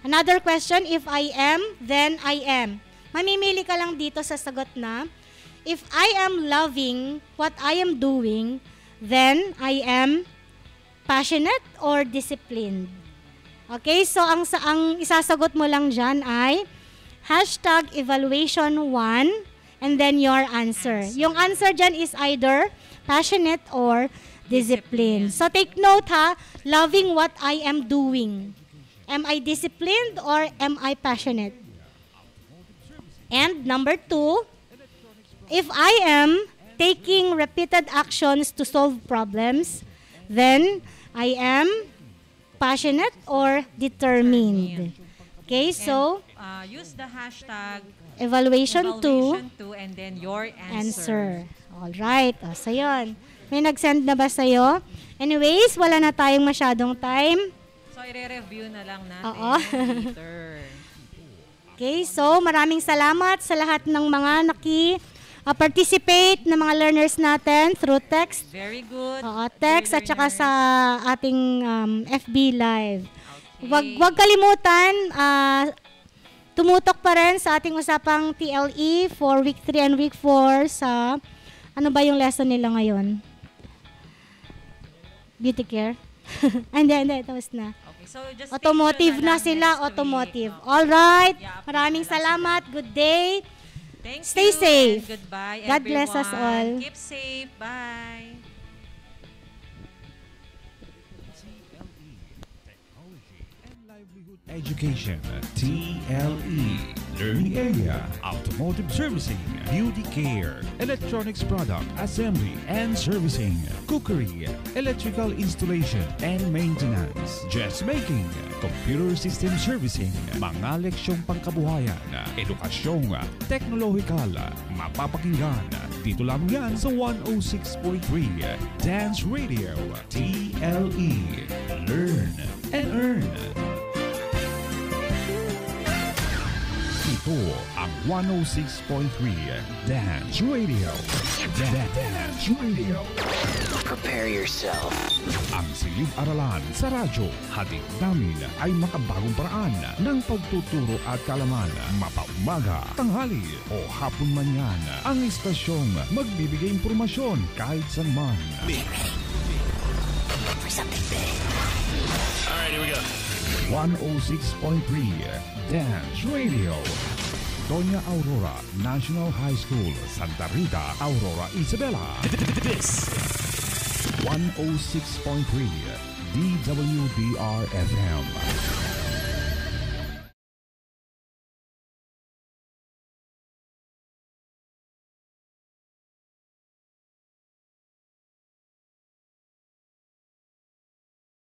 Speaker 6: Another question, if I am, then I am. Mamimili ka lang dito sa sagot na, if I am loving what I am doing, then I am passionate or disciplined. Okay, so ang isasagot mo lang dyan ay hashtag evaluation 1 and then your answer. Yung answer dyan is either passionate or disciplined. So take note ha, loving what I am doing. Am I disciplined or am I passionate? And number 2, if I am taking repeated actions to solve problems, then I am passionate or determined. Okay, so
Speaker 18: use the hashtag
Speaker 6: Evaluation 2.
Speaker 18: Evaluation 2 and then your answer.
Speaker 6: Alright. So, yun. May nag-send na ba sa'yo? Anyways, wala na tayong masyadong time.
Speaker 18: So, i-review na lang natin
Speaker 6: Oo.
Speaker 18: later.
Speaker 6: Okay, so maraming salamat sa lahat ng mga participate na mga learners natin through text.
Speaker 18: Very good.
Speaker 6: Text at saka sa ating FB Live. Wag kalimutan, tumutok pa rin sa ating usapang TLE for week 3 and week 4 sa, ano ba yung lesson nila ngayon? Beauty care? Hindi, tapos na.
Speaker 18: Okay, so just
Speaker 6: automotive na sila, automotive. Alright, maraming salamat. Good day. Stay safe.
Speaker 18: Goodbye,
Speaker 6: God bless us all.
Speaker 18: Keep safe. Bye.
Speaker 1: Education, TLE, Learning Area, Automotive Servicing, Beauty Care, Electronics Product Assembly and Servicing, Cookery, Electrical Installation and Maintenance, Dressmaking, Computer System Servicing, mga leksyong pangkabuhayan, edukasyong, teknolohikal, mapapakinggan. Dito lang yan sa 106.3 Dance Radio, TLE, Learn and Earn. Ito ang 106.3 Dance Radio. Dance Radio.
Speaker 2: Prepare yourself.
Speaker 1: Ang silid-aralan sa radyo, hatid namin ay makabagong paraan ng pagtuturo at kalaman. Mapaumaga, tanghali o hapon man yan. Ang istasyong magbibigay impormasyon kahit saan man.
Speaker 2: For something big. Alright, here we go.
Speaker 1: 106.3 Dance Radio. Doña Aurora National High School, Santa Rita, Aurora, Isabela.
Speaker 17: This
Speaker 1: 106.3 DWDR FM.